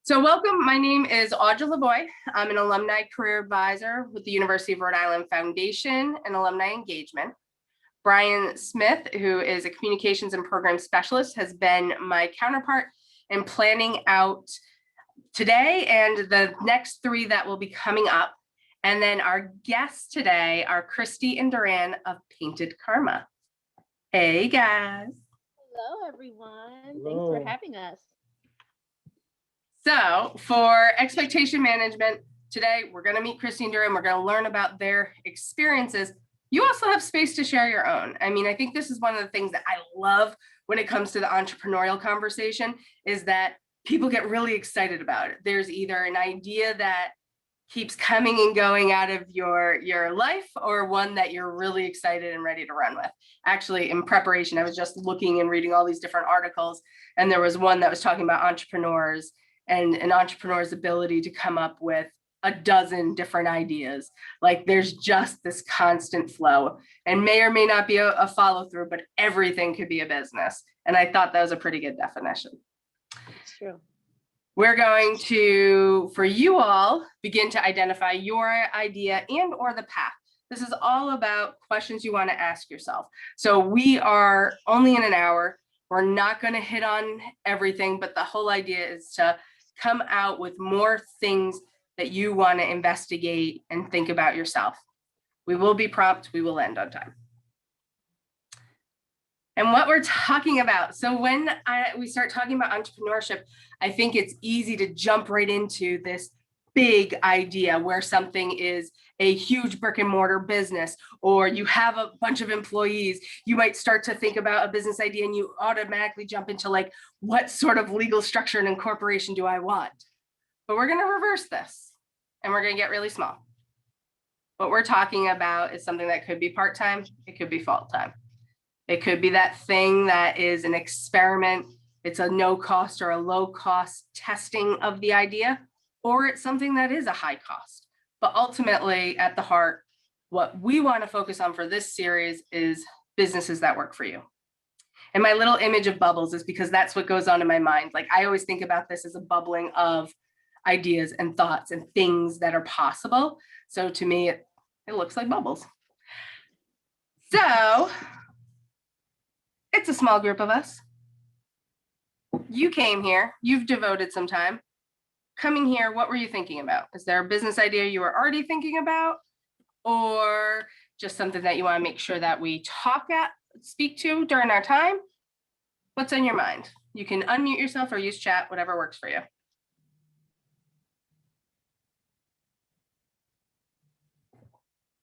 So welcome, my name is Audra Lavoie. I'm an alumni career advisor with the University of Rhode Island Foundation and Alumni Engagement. Brian Smith, who is a communications and program specialist, has been my counterpart in planning out today and the next three that will be coming up. And then our guests today are Kristy and Duran of Painted Karma. Hey guys. Hello everyone. Hello. Thanks for having us. So for expectation management, today we're going to meet Kristy and Duran. We're going to learn about their experiences. You also have space to share your own. I mean, I think this is one of the things that I love when it comes to the entrepreneurial conversation is that people get really excited about it. There's either an idea that keeps coming and going out of your life or one that you're really excited and ready to run with. Actually, in preparation, I was just looking and reading all these different articles, and there was one that was talking about entrepreneurs and an entrepreneur's ability to come up with a dozen different ideas. Like there's just this constant flow and may or may not be a follow through, but everything could be a business. And I thought that was a pretty good definition. It's true. We're going to, for you all, begin to identify your idea and or the path. This is all about questions you want to ask yourself. So we are only in an hour. We're not going to hit on everything, but the whole idea is to come out with more things that you want to investigate and think about yourself. We will be prompt. We will end on time. And what we're talking about. So when we start talking about entrepreneurship, I think it's easy to jump right into this big idea where something is a huge brick and mortar business, or you have a bunch of employees. You might start to think about a business idea and you automatically jump into like, what sort of legal structure and incorporation do I want? But we're going to reverse this and we're going to get really small. What we're talking about is something that could be part-time. It could be full-time. It could be that thing that is an experiment. It's a no cost or a low cost testing of the idea, or it's something that is a high cost. But ultimately at the heart, what we want to focus on for this series is businesses that work for you. And my little image of bubbles is because that's what goes on in my mind. Like I always think about this as a bubbling of ideas and thoughts and things that are possible. So to me, it looks like bubbles. So it's a small group of us. You came here, you've devoted some time. Coming here, what were you thinking about? Is there a business idea you were already thinking about? Or just something that you want to make sure that we speak to during our time? What's on your mind? You can unmute yourself or use chat, whatever works for you.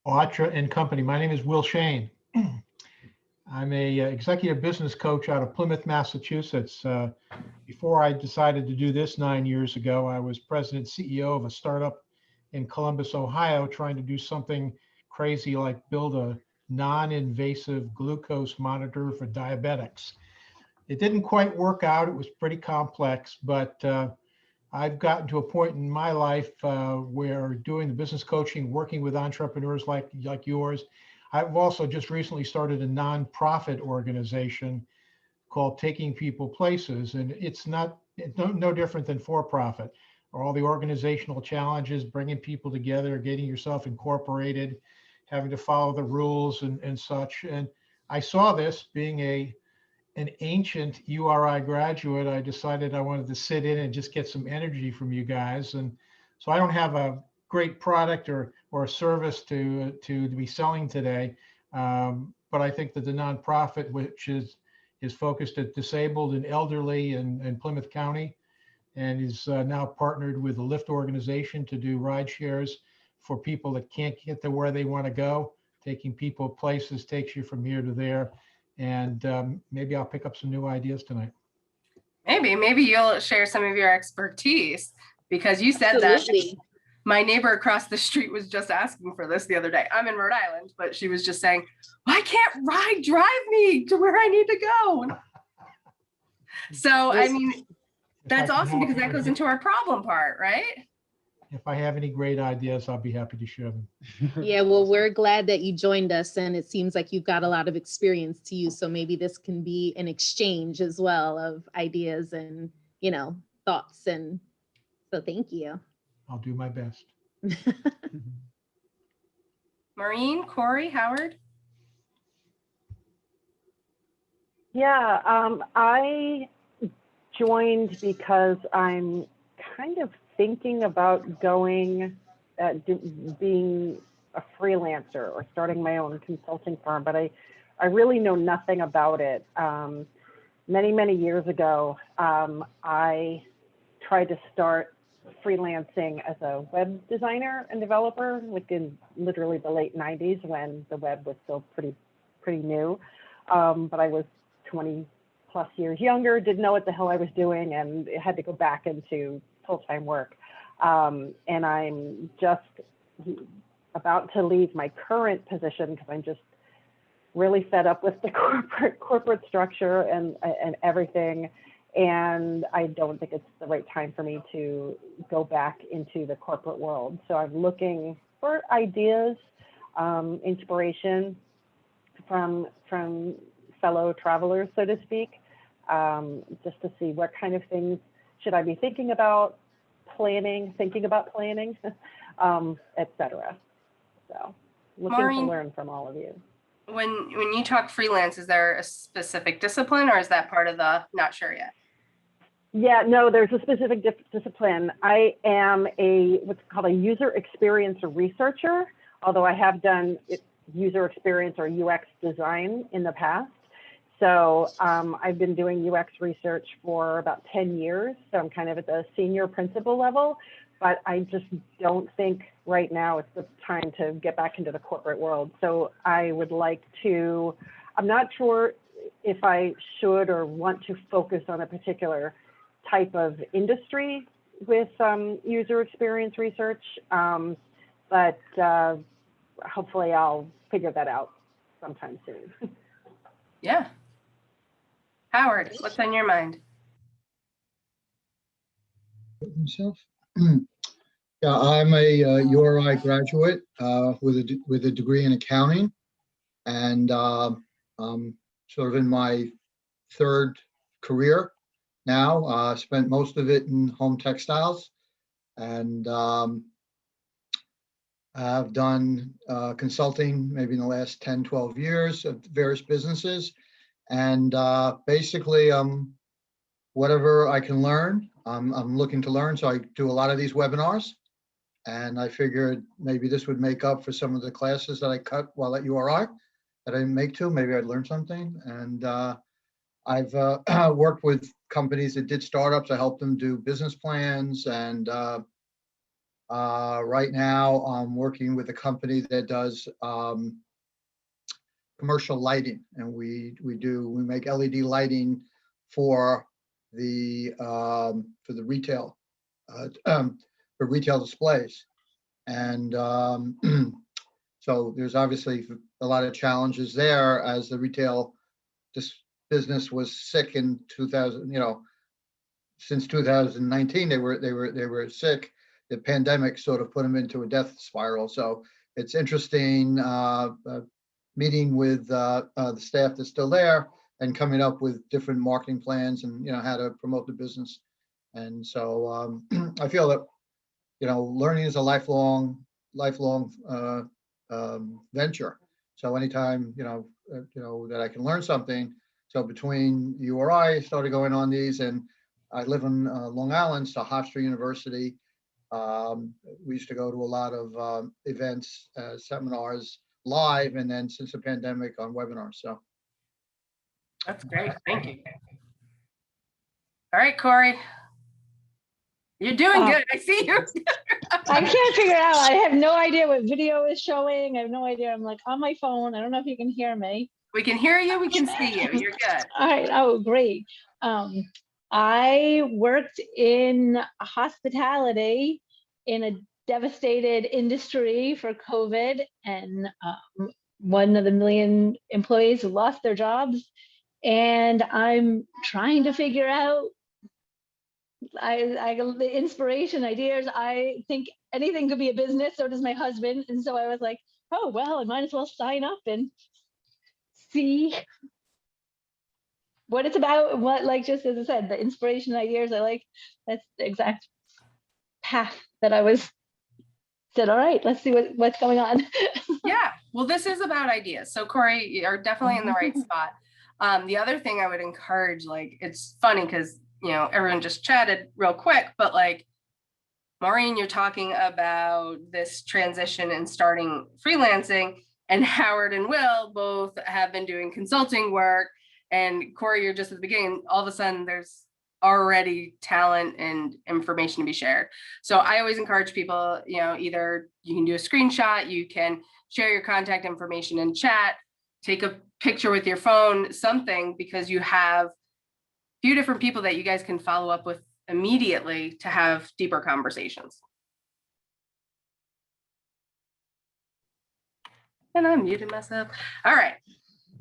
Audra and company. My name is Will Shane. I'm a executive business coach out of Plymouth, Massachusetts. Before I decided to do this 9 years ago, I was president CEO of a startup in Columbus, Ohio, trying to do something crazy like build a non-invasive glucose monitor for diabetics. It didn't quite work out. It was pretty complex, but I've gotten to a point in my life where doing the business coaching, working with entrepreneurs like yours. I've also just recently started a nonprofit organization called Taking People Places, and it's no different than for-profit. All the organizational challenges, bringing people together, getting yourself incorporated, having to follow the rules and such. And I saw this being an ancient URI graduate. I decided I wanted to sit in and just get some energy from you guys. And so I don't have a great product or a service to be selling today. But I think that the nonprofit, which is focused at disabled and elderly in Plymouth County, and is now partnered with the Lyft organization to do ride shares for people that can't get to where they want to go. Taking People Places takes you from here to there. And maybe I'll pick up some new ideas tonight. Maybe you'll share some of your expertise, because you said Absolutely. that my neighbor across the street was just asking for this the other day. I'm in Rhode Island, but she was just saying, why can't drive me to where I need to go? So, I mean, that's awesome because that goes into our problem part, right? If I have any great ideas, I'll be happy to share them. Yeah, well, we're glad that you joined us, and it seems like you've got a lot of experience to use. So maybe this can be an exchange as well of ideas and, thoughts and So thank you. I'll do my best. Maureen, Corey, Howard? Yeah, I joined because I'm kind of thinking about being a freelancer or starting my own consulting firm, but I really know nothing about it. Many years ago, I tried to start freelancing as a web designer and developer, like in literally the late 90s when the web was still pretty new. But I was 20 plus years younger, didn't know what the hell I was doing, and had to go back into full-time work. And I'm just about to leave my current position because I'm just really fed up with the corporate structure and everything. And I don't think it's the right time for me to go back into the corporate world. So I'm looking for ideas, inspiration from fellow travelers, so to speak, just to see what kind of things should I be thinking about planning, etc. So looking Maureen, to learn from all of you. When you talk freelance, is there a specific discipline or is that part of the not sure yet? Yeah, no, there's a specific discipline. I am what's called a user experience researcher, although I have done user experience or UX design in the past. So I've been doing UX research for about 10 years. So I'm kind of at the senior principal level, but I just don't think right now it's the time to get back into the corporate world. So I would like to, I'm not sure if I should or want to focus on a particular type of industry with user experience research, but hopefully I'll figure that out sometime soon. Yeah. Howard, what's on your mind? Himself. Yeah, I'm a URI graduate with a degree in accounting, and I'm sort of in my third career now. Spent most of it in home textiles, and I've done consulting maybe in the last 10, 12 years of various businesses, and basically whatever I can learn, I'm looking to learn. So I do a lot of these webinars, and I figured maybe this would make up for some of the classes that I cut while at URI that I didn't make to. Maybe I'd learn something. And I've worked with companies that did startups. I helped them do business plans. And right now I'm working with a company that does commercial lighting. And we make LED lighting for the retail for retail displays, and so there's obviously a lot of challenges there as the retail business was sick in 2000. Since 2019 they were sick. The pandemic sort of put them into a death spiral. So it's interesting meeting with the staff that's still there and coming up with different marketing plans and how to promote the business. And so I feel that learning is a lifelong venture. So anytime that I can learn something. So between URI, I started going on these, and I live in Long Island, so Hofstra University. We used to go to a lot of events, seminars live, and then since the pandemic on webinars. So That's great. Thank you. All right, Corey. You're doing good. I see you. I can't figure it out. I have no idea what video is showing. I have no idea. I'm like on my phone. I don't know if you can hear me. We can hear you. We can see you. You're good. All right. Oh, great. I worked in hospitality in a devastated industry for COVID, and one of the million employees who lost their jobs. And I'm trying to figure out the inspiration, ideas. I think anything could be a business. So does my husband. And so I was like, oh, well, I might as well sign up and see what it's about. What, like, just as I said, the inspiration, ideas, I like, that's the exact path that I said, all right, let's see what's going on. Yeah, well, this is about ideas. So Corey, you're definitely in the right spot. The other thing I would encourage, like, it's funny because, everyone just chatted real quick, but like, Maureen, you're talking about this transition and starting freelancing, and Howard and Will both have been doing consulting work. And Corey, you're just at the beginning. All of a sudden, there's already talent and information to be shared. So I always encourage people, either you can do a screenshot, you can share your contact information in chat, take a picture with your phone, something, because you have a few different people that you guys can follow up with immediately to have deeper conversations. And I muted myself. All right.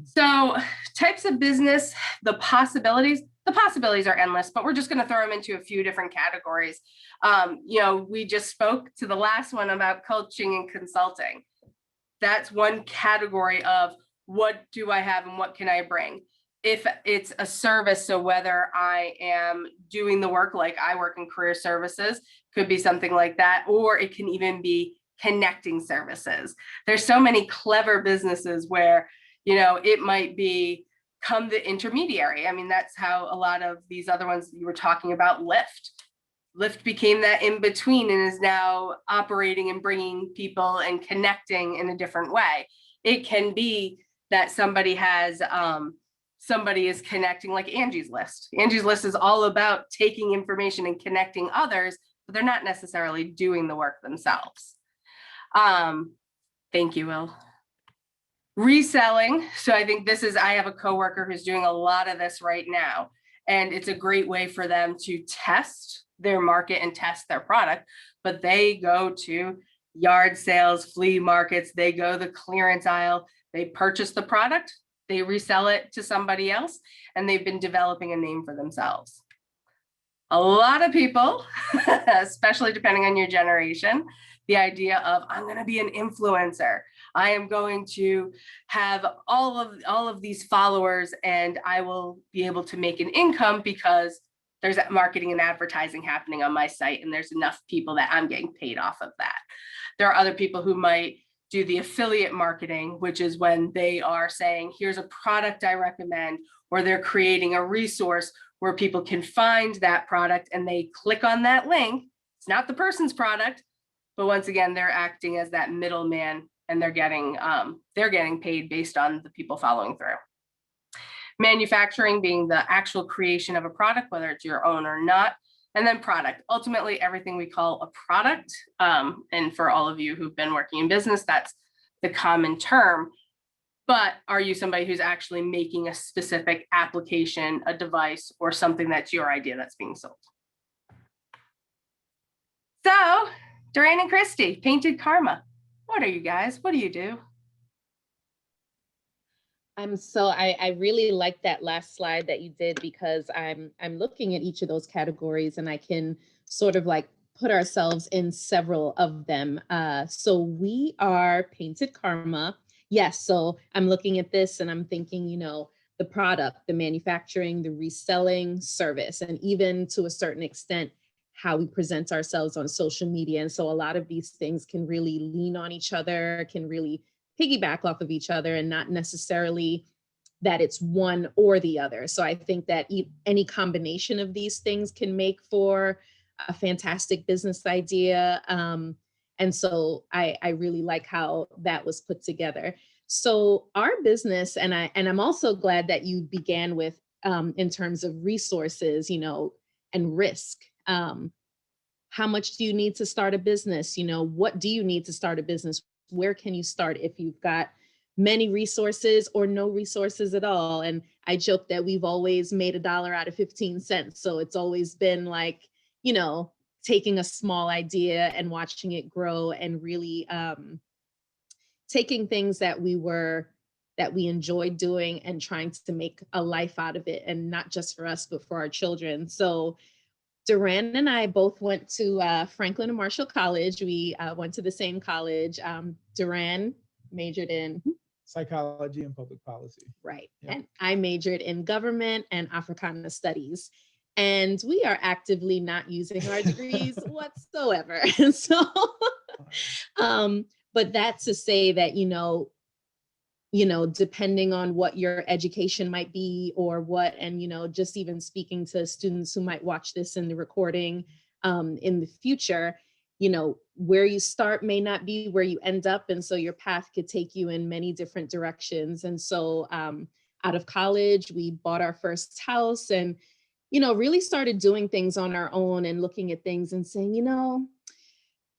So types of business, the possibilities are endless, but we're just going to throw them into a few different categories. We just spoke to the last one about coaching and consulting. That's one category of what do I have and what can I bring? If it's a service, so whether I am doing the work, like I work in career services, could be something like that, or it can even be connecting services. There's so many clever businesses where, it might become the intermediary. I mean, that's how a lot of these other ones you were talking about, Lyft became that in between and is now operating and bringing people and connecting in a different way. It can be that somebody is connecting, like Angie's List. Angie's List is all about taking information and connecting others, but they're not necessarily doing the work themselves. Thank you, Will. Reselling. So I think I have a coworker who's doing a lot of this right now, and it's a great way for them to test their market and test their product, but they go to yard sales, flea markets, they go the clearance aisle, they purchase the product, they resell it to somebody else, and they've been developing a name for themselves. A lot of people, especially depending on your generation, the idea of I'm going to be an influencer. I am going to have all of these followers and I will be able to make an income because there's marketing and advertising happening on my site and there's enough people that I'm getting paid off of that. There are other people who might do the affiliate marketing, which is when they are saying, here's a product I recommend, or they're creating a resource where people can find that product and they click on that link. It's not the person's product, but once again, they're acting as that middleman and they're getting paid based on the people following through. Manufacturing being the actual creation of a product, whether it's your own or not. And then product, ultimately everything we call a product. And for all of you who've been working in business, that's the common term. But are you somebody who's actually making a specific application, a device, or something that's your idea that's being sold? So, Duran and Kristy, Painted Karma. What are you guys? What do you do? So I really like that last slide that you did because I'm looking at each of those categories and I can sort of like put ourselves in several of them. So we are Painted Karma. Yes. So I'm looking at this and I'm thinking, the product, the manufacturing, the reselling service, and even to a certain extent, how we present ourselves on social media. And so a lot of these things can really lean on each other, can really piggyback off of each other and not necessarily that it's one or the other. So I think that any combination of these things can make for a fantastic business idea. And so I really like how that was put together. So our business, and I'm also glad that you began with in terms of resources, and risk. How much do you need to start a business? What do you need to start a business? Where can you start if you've got many resources or no resources at all? And I joke that we've always made $1 out of 15 cents. So it's always been like, taking a small idea and watching it grow and really taking things that we enjoyed doing and trying to make a life out of it, and not just for us, but for our children. So Duran and I both went to Franklin and Marshall College. We went to the same college. Duran majored in psychology and public policy. Right. Yep. And I majored in government and Africana studies. And we are actively not using our degrees whatsoever. And so, but that's to say that, depending on what your education might be or what, and, just even speaking to students who might watch this in the recording in the future, where you start may not be where you end up. And so your path could take you in many different directions. And so out of college, we bought our first house and, really started doing things on our own and looking at things and saying,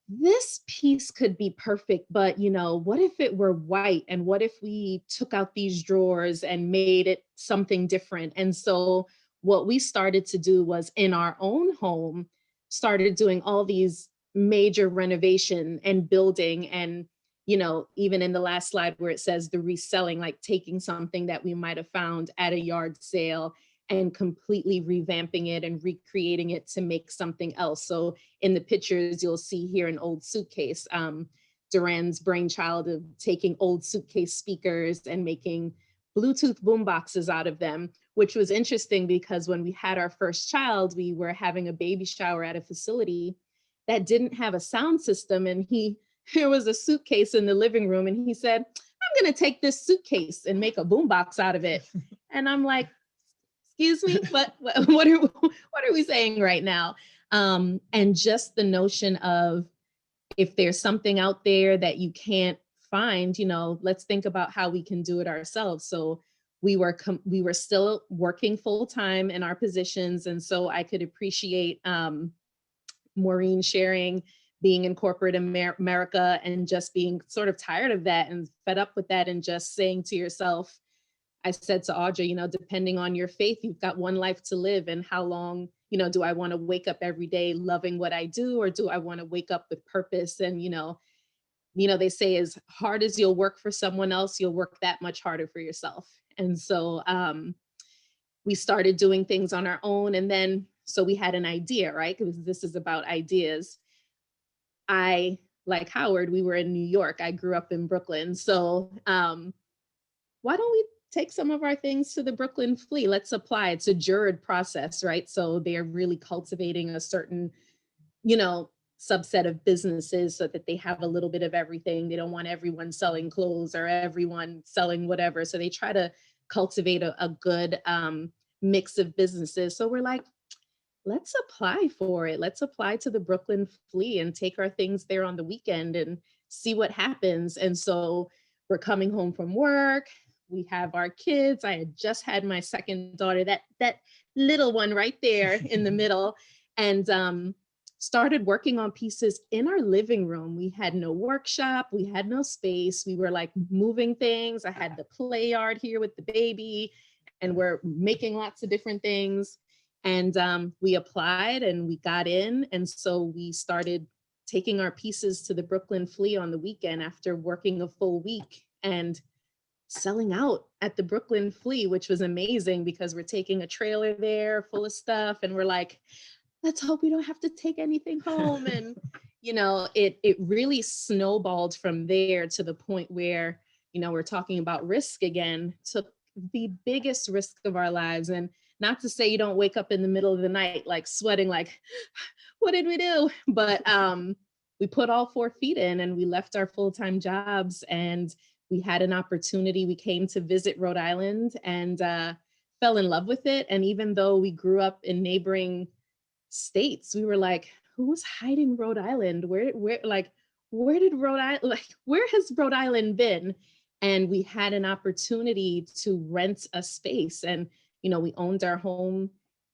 this piece could be perfect, but what if it were white? And what if we took out these drawers and made it something different? And so what we started to do was in our own home, started doing all these major renovation and building. And, even in the last slide where it says the reselling, like taking something that we might have found at a yard sale and completely revamping it and recreating it to make something else. So in the pictures, you'll see here an old suitcase, Duran's brainchild of taking old suitcase speakers and making Bluetooth boom boxes out of them, which was interesting because when we had our first child, we were having a baby shower at a facility that didn't have a sound system. And there was a suitcase in the living room and he said, I'm going to take this suitcase and make a boom box out of it. And I'm like, excuse me, but what are we saying right now? And just the notion of if there's something out there that you can't find, let's think about how we can do it ourselves. So we were still working full time in our positions. And so I could appreciate Maureen sharing being in corporate America and just being sort of tired of that and fed up with that and just saying to yourself, I said to Audrey, depending on your faith, you've got one life to live. And how long, do I want to wake up every day loving what I do? Or do I want to wake up with purpose? And, they say as hard as you'll work for someone else, you'll work that much harder for yourself. And so we started doing things on our own. And then, so we had an idea, right? Because this is about ideas. Like Howard, we were in New York. I grew up in Brooklyn. So why don't we take some of our things to the Brooklyn Flea? Let's apply. It's a juried process, right? So they're really cultivating a certain, subset of businesses so that they have a little bit of everything. They don't want everyone selling clothes or everyone selling whatever. So they try to cultivate a good mix of businesses. So we're like, let's apply for it. Let's apply to the Brooklyn Flea and take our things there on the weekend and see what happens. And so we're coming home from work. We have our kids. I had just had my second daughter, that little one right there in the middle, and started working on pieces in our living room. We had no workshop. We had no space. We were like moving things. I had the play yard here with the baby, and we're making lots of different things. And we applied and we got in. And so we started taking our pieces to the Brooklyn Flea on the weekend after working a full week and selling out at the Brooklyn Flea, which was amazing because we're taking a trailer there full of stuff. And we're like, let's hope we don't have to take anything home. And, it really snowballed from there to the point where, we're talking about risk again, took the biggest risk of our lives. And not to say you don't wake up in the middle of the night, like sweating, like, what did we do? But we put all 4 feet in and we left our full-time jobs and we had an opportunity. We came to visit Rhode Island and fell in love with it. And even though we grew up in neighboring states, we were like, who's hiding Rhode Island? Where did Rhode Island, where has Rhode Island been? And we had an opportunity to rent a space. And, we owned our home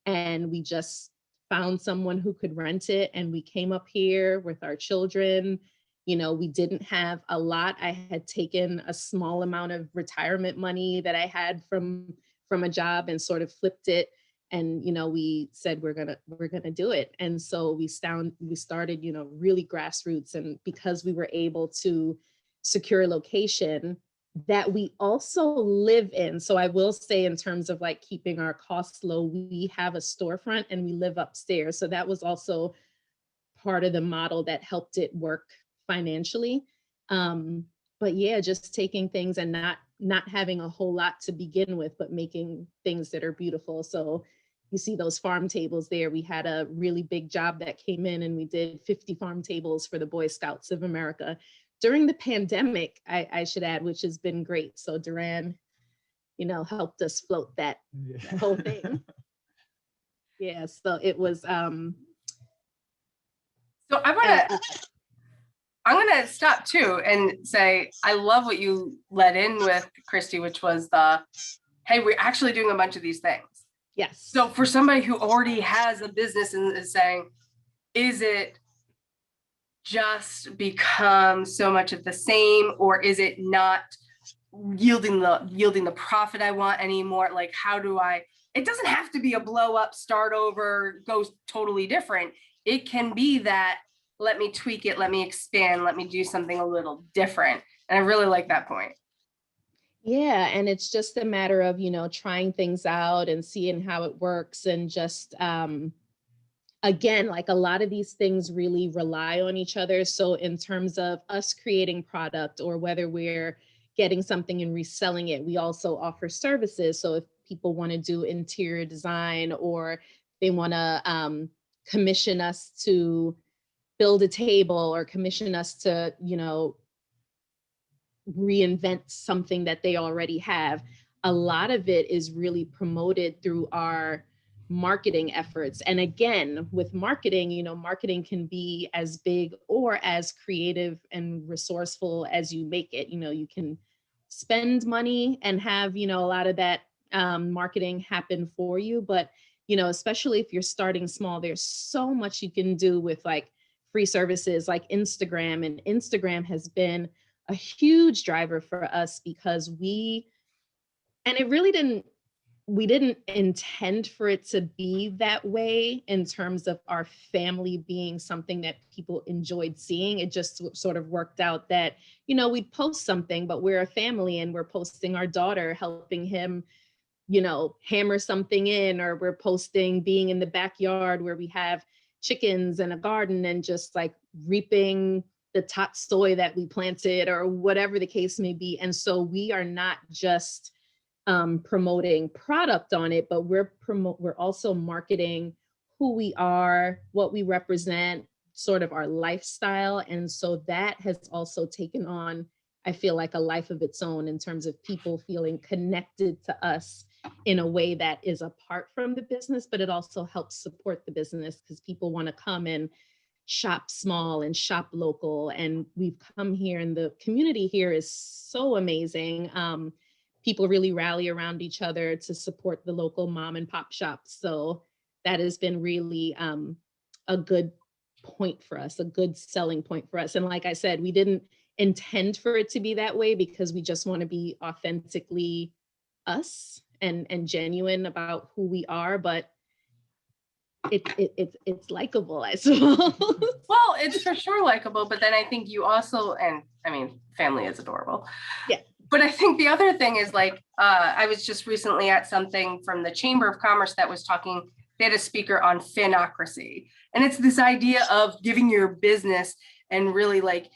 and we just found someone who could rent it. And we came up here with our children. We didn't have a lot. I had taken a small amount of retirement money that I had from a job and sort of flipped it. And, we said, we're going to do it. And so we started, really grassroots. And because we were able to secure a location that we also live in. So I will say in terms of like keeping our costs low, we have a storefront and we live upstairs. So that was also part of the model that helped it work financially. But yeah, just taking things and not having a whole lot to begin with, but making things that are beautiful. So you see those farm tables there. We had a really big job that came in and we did 50 farm tables for the Boy Scouts of America during the pandemic, I should add, which has been great. So Duran, helped us float that whole thing. Yeah, so it was. So I'm gonna stop too and say I love what you led in with, Kristy, which was hey, we're actually doing a bunch of these things. Yes. So for somebody who already has a business and is saying, is it just become so much of the same, or is it not yielding the profit I want anymore? Like, how do it doesn't have to be a blow up, start over, go totally different. It can be that, let me tweak it, let me expand, let me do something a little different. And I really like that point. Yeah, and it's just a matter of, trying things out and seeing how it works. And just, again, like a lot of these things really rely on each other. So in terms of us creating product, or whether we're getting something and reselling it, we also offer services. So if people want to do interior design, or they want to commission us to build a table, or commission us to, reinvent something that they already have, a lot of it is really promoted through our marketing efforts. And again, with marketing, marketing can be as big or as creative and resourceful as you make it. You can spend money and have, a lot of that marketing happen for you. But, especially if you're starting small, there's so much you can do with like free services like Instagram. And Instagram has been a huge driver for us because we didn't intend for it to be that way in terms of our family being something that people enjoyed seeing. It just sort of worked out that, we'd post something, but we're a family and we're posting our daughter helping him, hammer something in, or we're posting being in the backyard where we have chickens and a garden and just like reaping the top soy that we planted, or whatever the case may be. And so we are not just promoting product on it, but we're also marketing who we are, what we represent, sort of our lifestyle. And so that has also taken on, I feel like, a life of its own in terms of people feeling connected to us in a way that is apart from the business, but it also helps support the business because people want to come and shop small and shop local. And we've come here, and the community here is so amazing. People really rally around each other to support the local mom and pop shops. So that has been really a good point for us, a good selling point for us. And like I said, we didn't intend for it to be that way because we just want to be authentically us and genuine about who we are. But it's likable, I suppose. Well, it's for sure likable, but then I think you also, and I mean, family is adorable. Yeah. But I think the other thing is like, I was just recently at something from the Chamber of Commerce that was talking, they had a speaker on finocracy. And it's this idea of giving your business and really like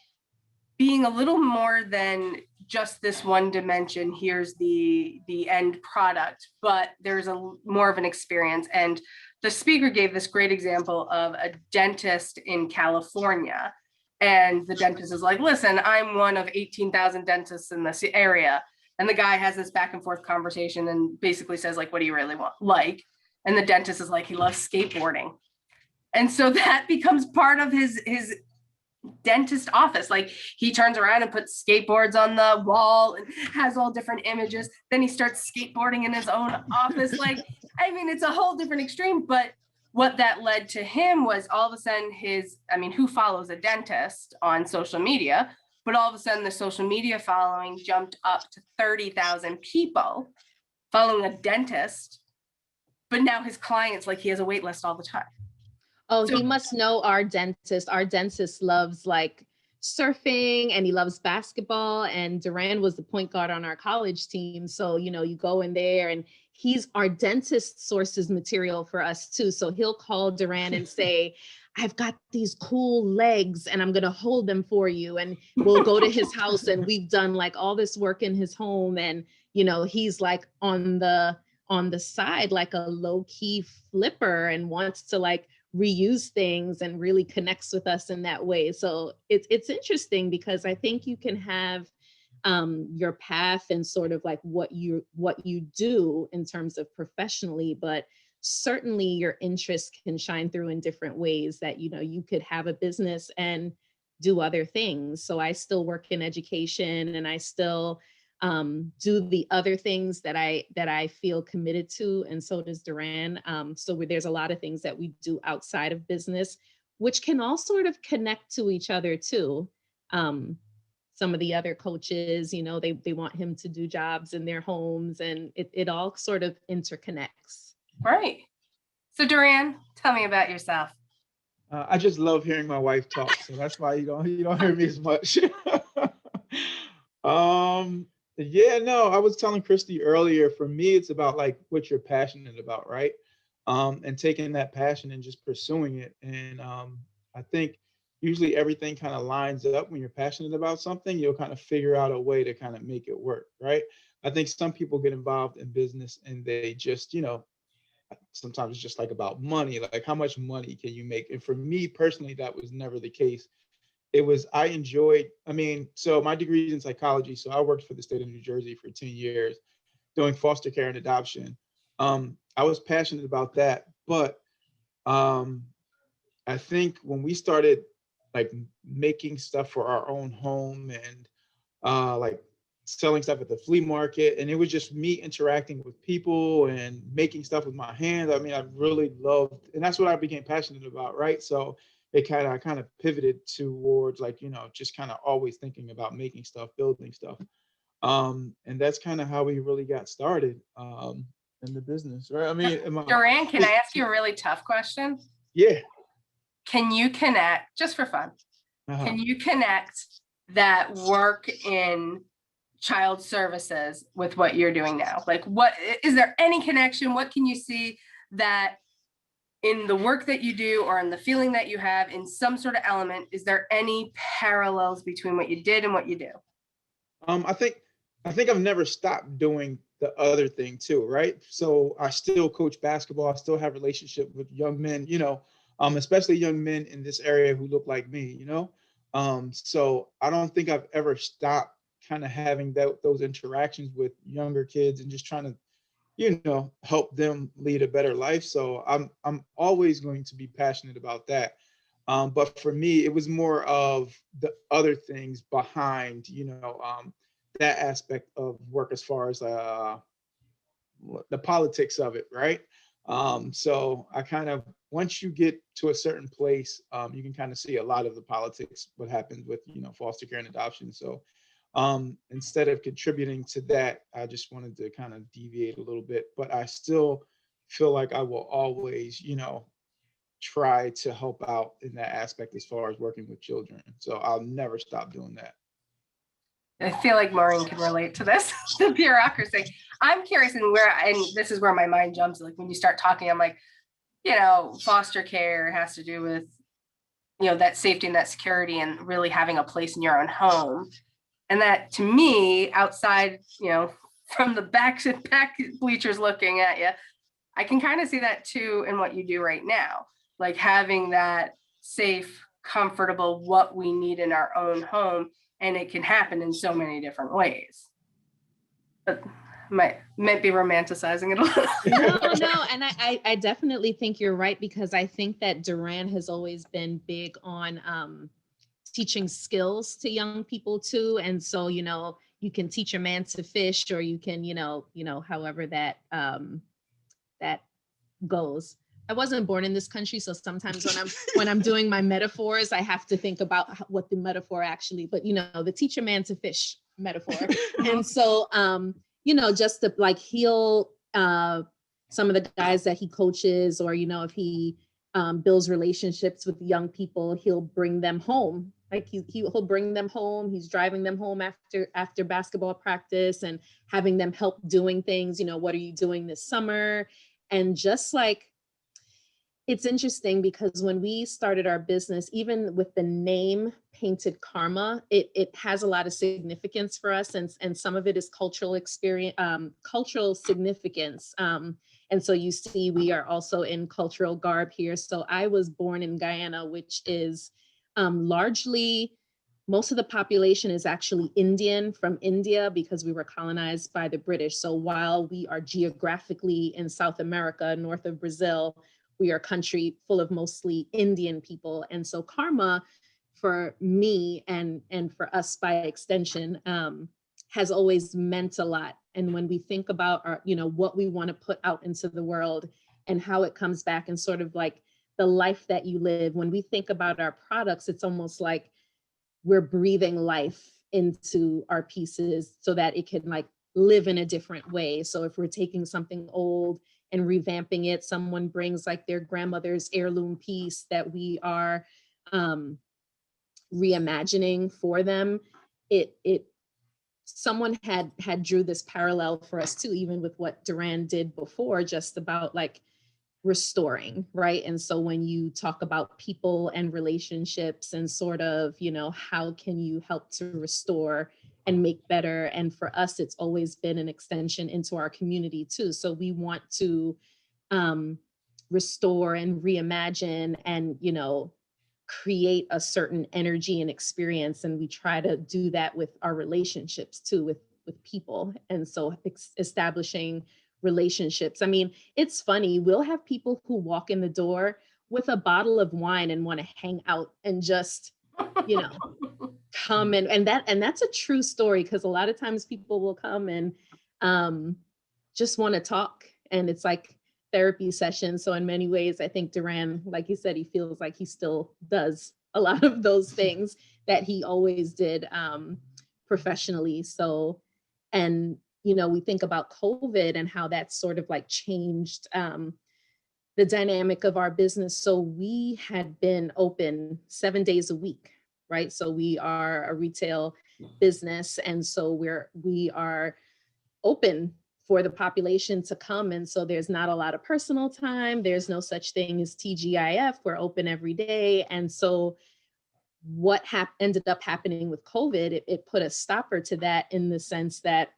being a little more than just this one dimension. Here's the end product, but there's more of an experience. And the speaker gave this great example of a dentist in California. And the dentist is like, listen, I'm one of 18,000 dentists in this area. And the guy has this back and forth conversation and basically says, like, what do you really want? Like, and the dentist is like, he loves skateboarding. And so that becomes part of his dentist office. Like, he turns around and puts skateboards on the wall and has all different images. Then he starts skateboarding in his own office. Like, I mean, it's a whole different extreme, but what that led to him was all of a sudden who follows a dentist on social media, but all of a sudden the social media following jumped up to 30,000 people following a dentist, but now his clients, like, he has a wait list all the time. Oh, so he must know our dentist. Our dentist loves like surfing and he loves basketball, and Duran was the point guard on our college team. So, you go in there and our dentist sources material for us too. So he'll call Duran and say, I've got these cool legs and I'm going to hold them for you. And we'll go to his house and we've done like all this work in his home. And, he's like on on the side like a low-key flipper and wants to like reuse things and really connects with us in that way. So it's interesting because I think you can have your path and sort of like what you do in terms of professionally, but certainly your interests can shine through in different ways that, you know, you could have a business and do other things. So I still work in education and I still do the other things that I feel committed to, and so does Duran. So there's a lot of things that we do outside of business, which can all sort of connect to each other too. Some of the other coaches, you know, they want him to do jobs in their homes, and it all sort of interconnects. Right. So Duran, tell me about yourself. I just love hearing my wife talk, so that's why you don't hear me as much. Yeah, no, I was telling Kristy earlier, for me, it's about like what you're passionate about, right? And taking that passion and just pursuing it. And I think usually everything kind of lines up when you're passionate about something, you'll kind of figure out a way to kind of make it work, right? I think some people get involved in business and they just, you know, sometimes it's just like about money, like how much money can you make? And for me personally, that was never the case. It was, I enjoyed, I mean, so my degree is in psychology. So I worked for the state of New Jersey for 10 years doing foster care and adoption. I was passionate about that, but I think when we started like making stuff for our own home and like selling stuff at the flea market, and it was just me interacting with people and making stuff with my hands. I mean, I really loved, and that's what I became passionate about, right? So it I kind of pivoted towards like, you know, just kind of always thinking about making stuff, building stuff. And that's kind of how we really got started in the business, right? I mean, Duran, can I ask you a really tough question? Yeah. Can you connect, just for fun, can you connect that work in child services with what you're doing now? Like, what is there any connection? What can you see that in the work that you do or in the feeling that you have in some sort of element, is there any parallels between what you did and what you do? I think I've never stopped doing the other thing too, right? So I still coach basketball. I still have relationship with young men, you know, especially young men in this area who look like me, you know? So I don't think I've ever stopped kind of having those interactions with younger kids and just trying to, you know, help them lead a better life. So I'm always going to be passionate about that. But for me, it was more of the other things behind, you know, that aspect of work as far as the politics of it, right? So I kind of, once you get to a certain place, you can kind of see a lot of the politics, what happens with, you know, foster care and adoption. So instead of contributing to that, I just wanted to kind of deviate a little bit, but I still feel like I will always, you know, try to help out in that aspect as far as working with children. So I'll never stop doing that. I feel like Maureen can relate to this, the bureaucracy. I'm curious, and this is where my mind jumps. Like when you start talking, I'm like, you know, foster care has to do with, you know, that safety and that security and really having a place in your own home. And that to me, outside, you know, from the back bleachers looking at you, I can kind of see that too in what you do right now. Like having that safe, comfortable, what we need in our own home. And it can happen in so many different ways. But might be romanticizing it a little. No, and I definitely think you're right, because I think that Duran has always been big on teaching skills to young people too. And so, you know, you can teach a man to fish, or you can, you know, however that that goes. I wasn't born in this country, so sometimes when I'm doing my metaphors, I have to think about what the metaphor actually, but you know, the teach a man to fish metaphor. And so, you know, just to like heal some of the guys that he coaches, or, you know, if he builds relationships with young people, he'll bring them home. Like he'll bring them home. He's driving them home after basketball practice and having them help doing things. You know, what are you doing this summer? And just like, It's interesting because when we started our business, even with the name Painted Karma, it has a lot of significance for us, and some of it is cultural experience, cultural significance. And so you see, we are also in cultural garb here. So I was born in Guyana, which is largely, most of the population is actually Indian from India because we were colonized by the British. So while we are geographically in South America, north of Brazil, we are a country full of mostly Indian people. And so karma for me and for us by extension has always meant a lot. And when we think about our, what we want to put out into the world and how it comes back and sort of like the life that you live, when we think about our products, it's almost like we're breathing life into our pieces so that it can like live in a different way. So if we're taking something old and revamping it, someone brings like their grandmother's heirloom piece that we are reimagining for them. Someone had drew this parallel for us too, even with what Duran did before, just about like restoring, right? And so when you talk about people and relationships and sort of, how can you help to restore and make better? And for us, it's always been an extension into our community too. So we want to restore and reimagine and, create a certain energy and experience. And we try to do that with our relationships too, with people. And so establishing relationships. I mean, it's funny, we'll have people who walk in the door with a bottle of wine and want to hang out and just, come and that's a true story, because a lot of times people will come and just want to talk, and it's like therapy session. So in many ways, I think Duran, like you said, he feels like he still does a lot of those things that he always did professionally. So, and, we think about COVID and how that sort of like changed the dynamic of our business. So we had been open 7 days a week, right? So we are a retail business. And so we are open for the population to come. And so there's not a lot of personal time. There's no such thing as TGIF. We're open every day. And so what ended up happening with COVID, it put a stopper to that in the sense that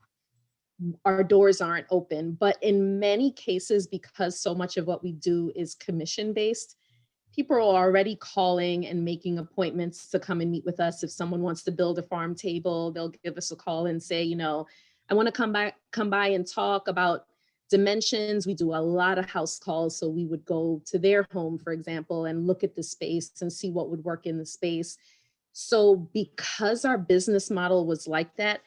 our doors aren't open. But in many cases, because so much of what we do is commission-based, people are already calling and making appointments to come and meet with us. If someone wants to build a farm table, they'll give us a call and say, I want to come by and talk about dimensions. We do a lot of house calls. So we would go to their home, for example, and look at the space and see what would work in the space. So because our business model was like that,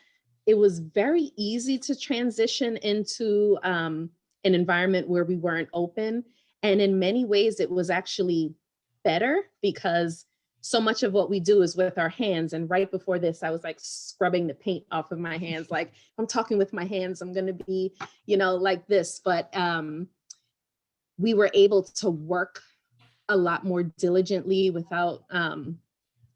it was very easy to transition into an environment where we weren't open. And in many ways, it was actually better because so much of what we do is with our hands. And right before this, I was like scrubbing the paint off of my hands. Like, I'm talking with my hands, I'm going to be, like this. But we were able to work a lot more diligently without, and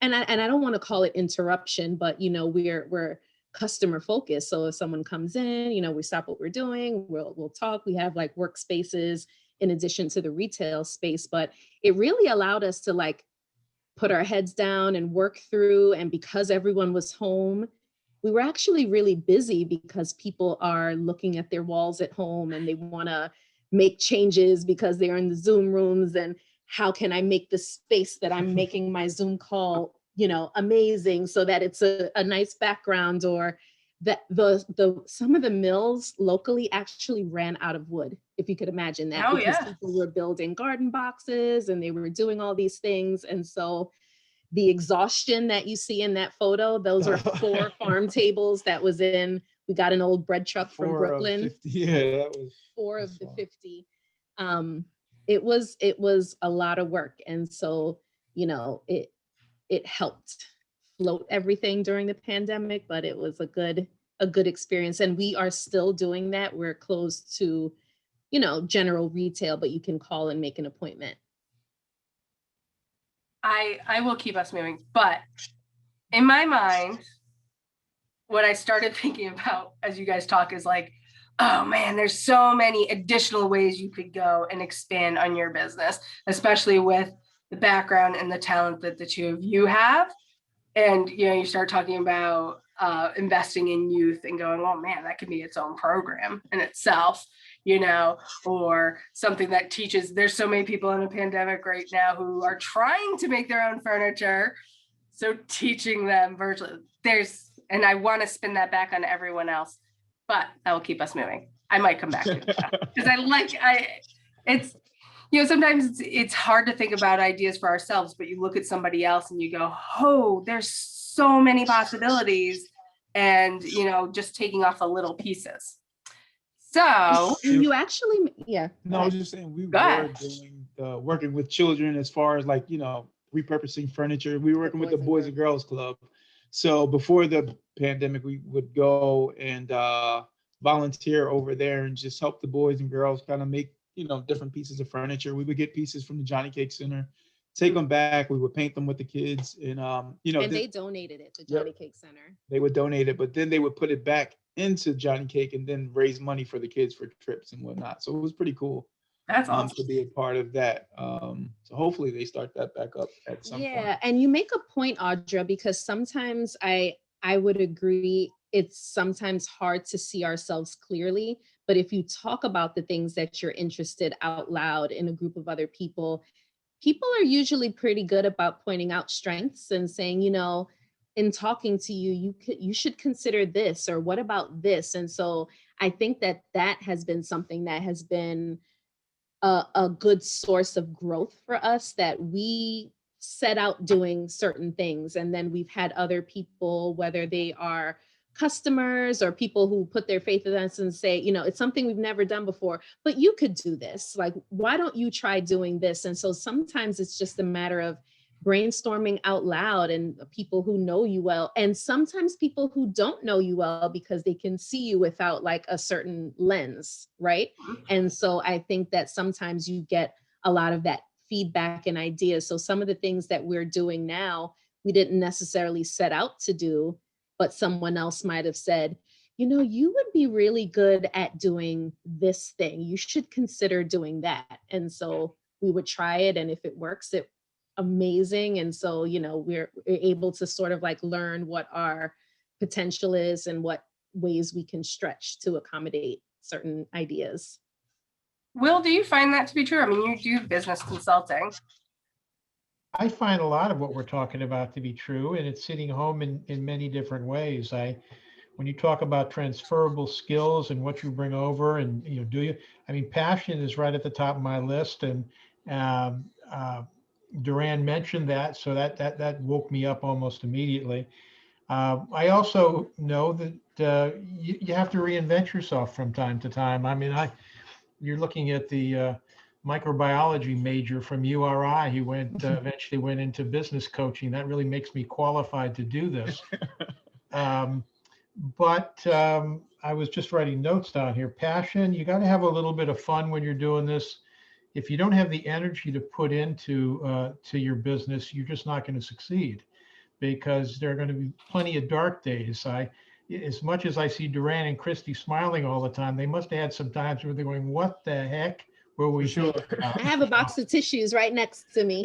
I don't want to call it interruption, but, we're customer focused. So if someone comes in, we stop what we're doing, we'll talk. We have like workspaces in addition to the retail space, but it really allowed us to like put our heads down and work through. And because everyone was home, we were actually really busy because people are looking at their walls at home and they want to make changes because they're in the Zoom rooms. And how can I make the space that I'm making my Zoom call, amazing so that it's a nice background, or that some of the mills locally actually ran out of wood, if you could imagine that. Oh, because yeah. People were building garden boxes and they were doing all these things. And so the exhaustion that you see in that photo, those are 4 farm tables that was in, we got an old bread truck from Brooklyn. 50, yeah, that was 4 of the 50. It was a lot of work. And so, it helped float everything during the pandemic, but it was a good experience. And we are still doing that. We're closed to, general retail, but you can call and make an appointment. I will keep us moving, but in my mind, what I started thinking about as you guys talk is like, oh man, there's so many additional ways you could go and expand on your business, especially with the background and the talent that the two of you have. And, you start talking about investing in youth and going, oh man, that could be its own program in itself, or something that teaches. There's so many people in a pandemic right now who are trying to make their own furniture. So teaching them virtually, and I want to spin that back on everyone else, but that will keep us moving. I might come back to it because sometimes it's hard to think about ideas for ourselves, but you look at somebody else and you go, oh, there's so many possibilities, and, just taking off the little pieces. So you actually, yeah. No, I was just saying we were doing working with children as far as like, repurposing furniture. We were working with the Boys and Girls Club. So before the pandemic, we would go and volunteer over there and just help the boys and girls kind of make, different pieces of furniture. We would get pieces from the Johnny Cake Center, take them back. We would paint them with the kids, and and they donated it to Johnny Cake Center. They would donate it, but then they would put it back into Johnny Cake and then raise money for the kids for trips and whatnot. So it was pretty cool. That's awesome to be a part of that. So hopefully they start that back up at some point. Yeah, and you make a point, Audra, because sometimes I would agree it's sometimes hard to see ourselves clearly. But if you talk about the things that you're interested out loud in a group of other people are usually pretty good about pointing out strengths and saying, in talking to you, you should consider this, or what about this? And so I think that has been something that has been a good source of growth for us, that we set out doing certain things. And then we've had other people, whether they are customers or people who put their faith in us and say, it's something we've never done before, but you could do this. Like, why don't you try doing this? And so sometimes it's just a matter of brainstorming out loud, and people who know you well, and sometimes people who don't know you well because they can see you without like a certain lens, right? And so I think that sometimes you get a lot of that feedback and ideas. So some of the things that we're doing now, we didn't necessarily set out to do, but someone else might have said, you would be really good at doing this thing. You should consider doing that. And so we would try it, and if it works, it amazing. And so, we're able to sort of like learn what our potential is and what ways we can stretch to accommodate certain ideas. Will, do you find that to be true? I mean, you do business consulting. I find a lot of what we're talking about to be true, and it's sitting home in many different ways. When you talk about transferable skills and what you bring over, and passion is right at the top of my list, and Duran mentioned that, so that woke me up almost immediately. I also know that you have to reinvent yourself from time to time. I mean, you're looking at the microbiology major from URI. He eventually went into business coaching. That really makes me qualified to do this. But I was just writing notes down here. Passion, you got to have a little bit of fun when you're doing this. If you don't have the energy to put into to your business, you're just not going to succeed, because there are going to be plenty of dark days. As much as I see Duran and Kristy smiling all the time, they must have had some times where they're going, what the heck were we sure? I have a box of tissues right next to me.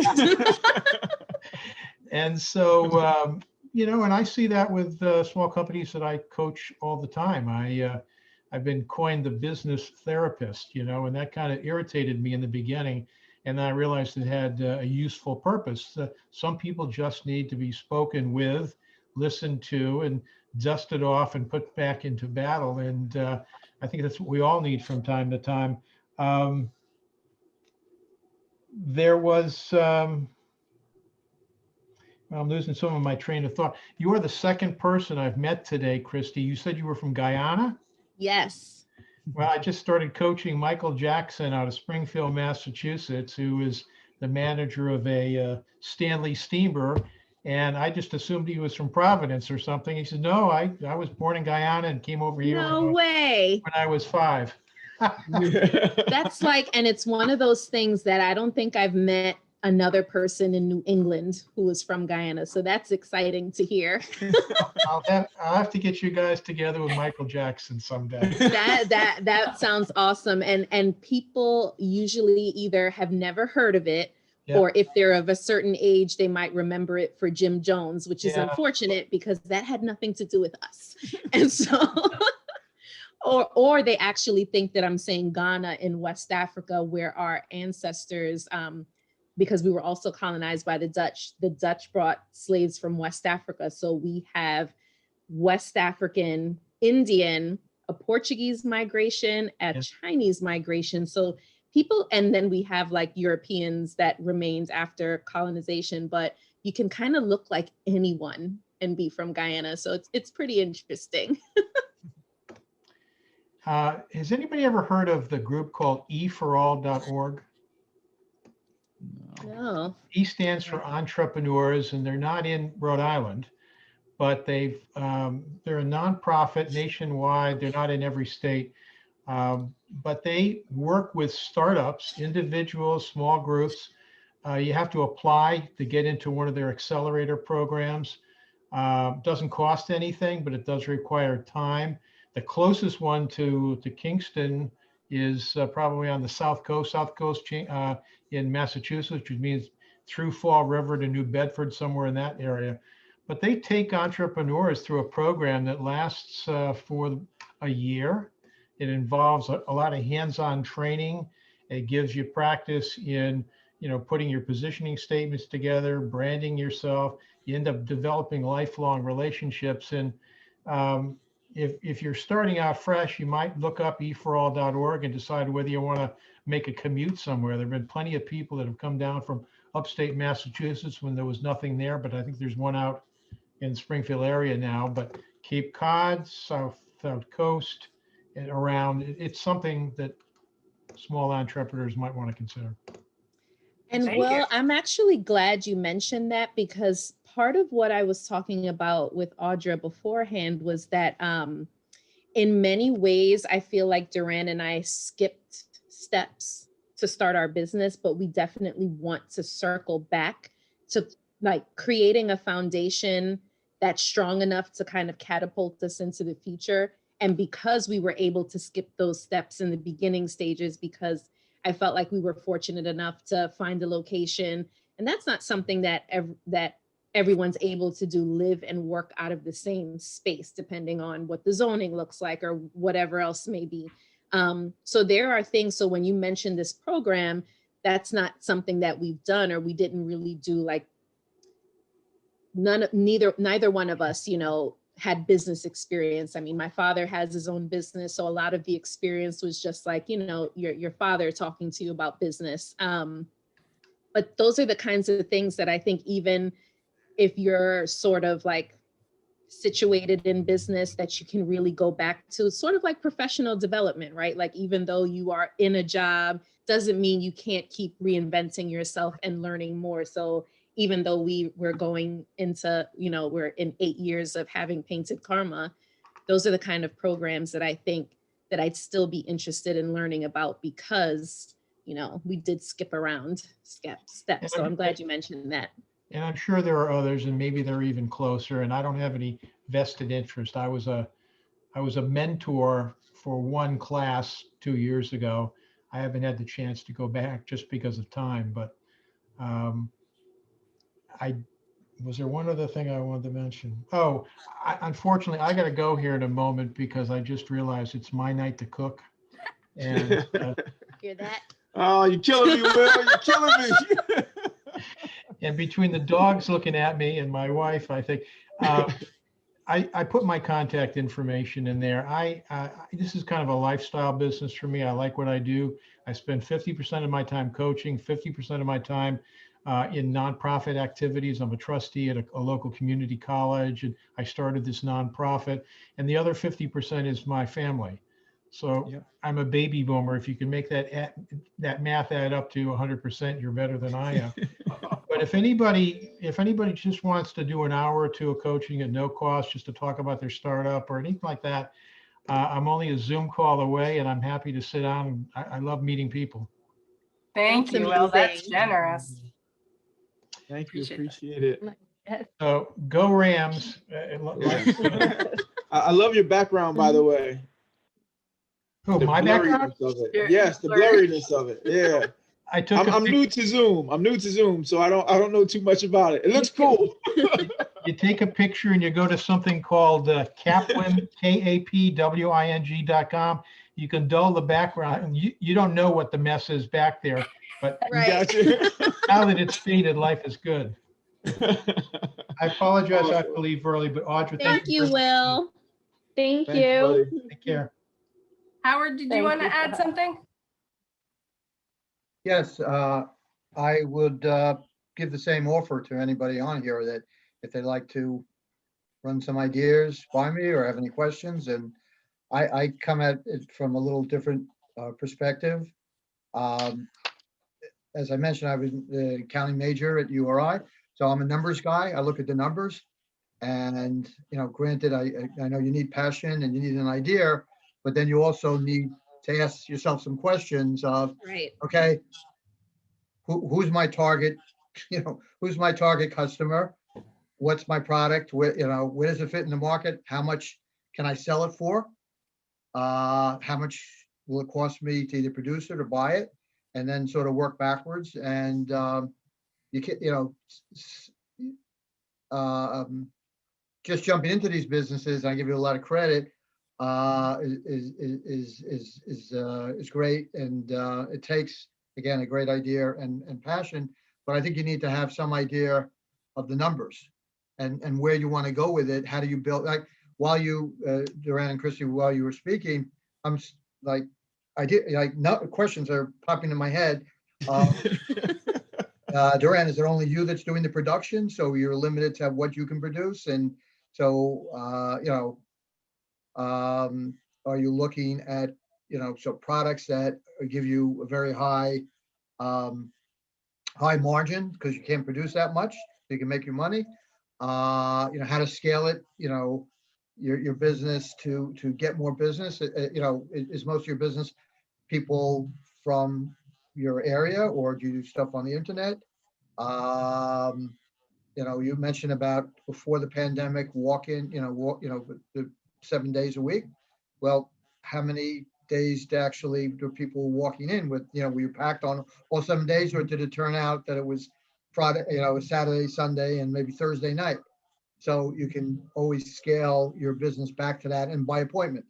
And so, and I see that with small companies that I coach all the time. I've been coined the business therapist, and that kind of irritated me in the beginning. And then I realized it had a useful purpose. Some people just need to be spoken with, listened to, and dusted off and put back into battle. And I think that's what we all need from time to time. There was, I'm losing some of my train of thought. You are the second person I've met today, Kristy. You said you were from Guyana? Yes. Well, I just started coaching Michael Jackson out of Springfield, Massachusetts, who is the manager of a Stanley steamer. And I just assumed he was from Providence or something. He said, no, I was born in Guyana and came over here No way. when I was 5. That's like, and it's one of those things that I don't think I've met another person in New England who was from Guyana. So that's exciting to hear. I'll have to get you guys together with Michael Jackson someday. That sounds awesome. And people usually either have never heard of it, Yeah. or if they're of a certain age, they might remember it for Jim Jones, which is Yeah. unfortunate because that had nothing to do with us. And so, or they actually think that I'm saying Ghana in West Africa, where our ancestors, because we were also colonized by the Dutch brought slaves from West Africa. So we have West African, Indian, a Portuguese migration, a Yeah. Chinese migration. So people, and then we have like Europeans that remained after colonization, but you can kind of look like anyone and be from Guyana. So it's pretty interesting. Has anybody ever heard of the group called eforall.org? No. E stands for entrepreneurs, and they're not in Rhode Island, but they're a nonprofit nationwide. They're not in every state, but they work with startups, individuals, small groups. You have to apply to get into one of their accelerator programs. Doesn't cost anything, but it does require time. The closest one to Kingston is probably on the south coast in Massachusetts, which means through Fall River to New Bedford, somewhere in that area. But they take entrepreneurs through a program that lasts for a year. It involves a lot of hands-on training. It gives you practice in, putting your positioning statements together, branding yourself. You end up developing lifelong relationships. And if you're starting out fresh, you might look up eforall.org and decide whether you want to make a commute somewhere. There have been plenty of people that have come down from upstate Massachusetts when there was nothing there, but I think there's one out in the Springfield area now. But Cape Cod, South Coast, and around, it's something that small entrepreneurs might want to consider. And Thank you. I'm actually glad you mentioned that, because part of what I was talking about with Audra beforehand was that in many ways, I feel like Duran and I skipped steps to start our business, but we definitely want to circle back to like creating a foundation that's strong enough to kind of catapult us into the future. And because we were able to skip those steps in the beginning stages, because I felt like we were fortunate enough to find a location, and that's not something that everyone's able to do, live and work out of the same space, depending on what the zoning looks like or whatever else may be. So there are things, so when you mentioned this program, that's not something that we've done, or we didn't really do, like neither one of us, had business experience. I mean, my father has his own business, so a lot of the experience was just like, your father talking to you about business. But those are the kinds of things that I think, even if you're sort of like situated in business, that you can really go back to, sort of like professional development, right? Like, even though you are in a job, doesn't mean you can't keep reinventing yourself and learning more. So even though we're going into, we're in 8 years of having Painted Karma, those are the kind of programs that I think that I'd still be interested in learning about, because, we did skip around steps. So I'm glad you mentioned that. And I'm sure there are others, and maybe they're even closer, and I don't have any vested interest. I was a mentor for one class 2 years ago. I haven't had the chance to go back just because of time, but was there one other thing I wanted to mention? Oh, unfortunately, I got to go here in a moment because I just realized it's my night to cook. And Hear that? Oh, you're killing me, Will. You're killing me. and between the dogs looking at me and my wife, I think I put my contact information in there. This is kind of a lifestyle business for me. I like what I do. I spend 50% of my time coaching, 50% of my time in nonprofit activities. I'm a trustee at a local community college, and I started this nonprofit. And the other 50% is my family. So Yep. I'm a baby boomer. If you can make that math add up to 100%, you're better than I am. But if anybody just wants to do an hour or two of coaching at no cost, just to talk about their startup or anything like that, I'm only a Zoom call away, and I'm happy to sit down. I love meeting people. Thank That's you. Well, that's amazing. generous. Thank you. Appreciate Appreciate it. Yes. So go Rams. I love your background, by the way. Oh, The my background? blurriness of it. Your Yes, the blurry. blurriness of it. Yeah. I took I'm new to Zoom. I'm new to Zoom, so I don't know too much about it. It looks cool. You take a picture and you go to something called Kapwin, KAPWING.com. You can dull the background, and you don't know what the mess is back there, but Right. Gotcha. now that it's faded, life is good. I apologize, I have to leave early, but Audra, Thank you, Will. Thank Thanks, you. buddy. Take care. Howard, did you Thank want to you. add something? Yes, I would give the same offer to anybody on here that if they'd like to run some ideas by me or have any questions, and I come at it from a little different perspective. As I mentioned, I was the accounting major at URI, so I'm a numbers guy. I look at the numbers, and granted, I know you need passion and you need an idea, but then you also need to ask yourself some questions of, Right. okay, who's my target? Who's my target customer? What's my product? Where does it fit in the market? How much can I sell it for? How much will it cost me to either produce it or buy it? And then sort of work backwards. And you can, just jumping into these businesses, I give you a lot of credit, is great. And it takes, again, a great idea and passion, but I think you need to have some idea of the numbers and where you want to go with it. How do you build, like, while you, Duran and Kristy, while you were speaking, I'm like, questions are popping in my head. Duran, is it only you that's doing the production? So you're limited to what you can produce? And so, are you looking at, so products that give you a very high margin because you can't produce that much, so you can make your money? How to scale it, your business to get more business. Is most of your business people from your area, or do you do stuff on the internet? You mentioned about before the pandemic, walk-in, the 7 days a week. Well, how many days do people walking in with, were you packed on all 7 days, or did it turn out that it was Friday, Saturday, Sunday, and maybe Thursday night? So you can always scale your business back to that, and by appointment,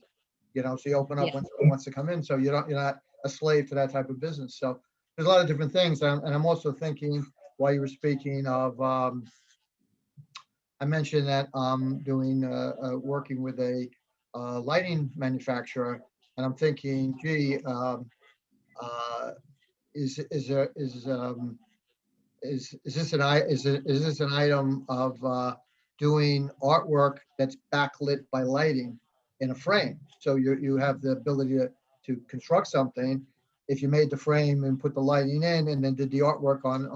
so you open up when someone wants to come in. So you're not a slave to that type of business. So there's a lot of different things. And I'm also thinking, while you were speaking of, I mentioned that I'm doing working with a lighting manufacturer, and I'm thinking, gee, is this an item of doing artwork that's backlit by lighting in a frame? So you have the ability to construct something. If you made the frame and put the lighting in, and then did the artwork on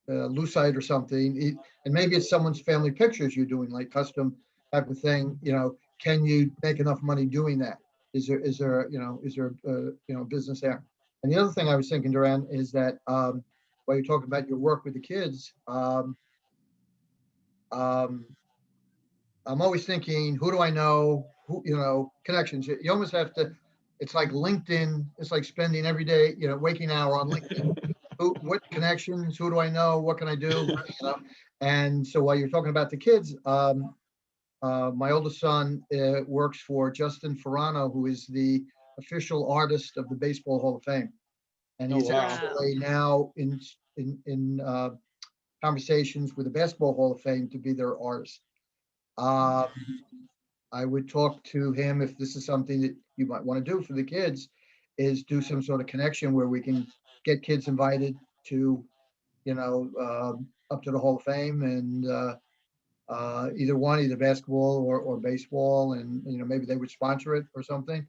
lucite or something, and maybe it's someone's family pictures you're doing, like custom type of thing. Can you make enough money doing that? Is there business there? And the other thing I was thinking, Duran, is that while you're talking about your work with the kids, I'm always thinking, who do I know? Who, connections. You almost have to. It's like LinkedIn. It's like spending every day, waking hour on LinkedIn. What connections? Who do I know? What can I do? And so while you're talking about the kids, my oldest son works for Justin Ferrano, who is the official artist of the Baseball Hall of Fame, and he's actually now in conversations with the Basketball Hall of Fame to be their artist. I would talk to him if this is something that you might want to do for the kids, is do some sort of connection where we can get kids invited to, up to the Hall of Fame, and either basketball or baseball, and maybe they would sponsor it or something,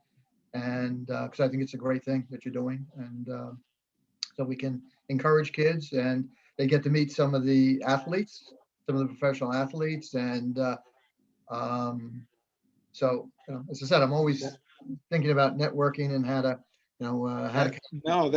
and because I think it's a great thing that you're doing, and so we can encourage kids, and they get to meet some of the athletes, some of the professional athletes, and so as I said, I'm always thinking about networking and how to, No,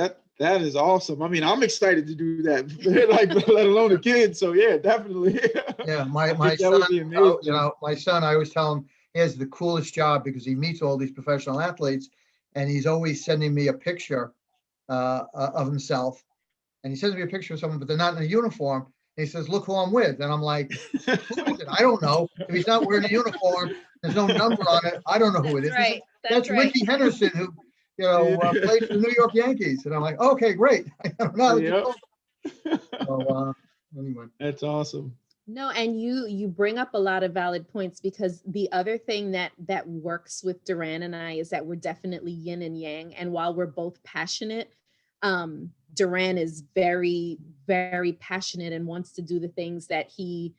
That is awesome. I mean, I'm excited to do that, like, let alone the kids. So yeah, definitely. Yeah, I my think that son, would be amazing. you know, my son, I always tell him he has the coolest job because he meets all these professional athletes, and he's always sending me a picture of himself, and he sends me a picture of someone, but they're not in a uniform. And he says, "Look who I'm with," and I'm like, "Who is it? I don't know. If he's not wearing a uniform, there's no number on it. I don't know who it is." He said, "That's Ricky Henderson, who, you know, played for the New York Yankees." And I'm like, "Okay, great." I don't know. Yep. So anyway. That's awesome. No, and you bring up a lot of valid points, because the other thing that works with Duran and I is that we're definitely yin and yang. And while we're both passionate, Duran is very, very passionate and wants to do the things that he,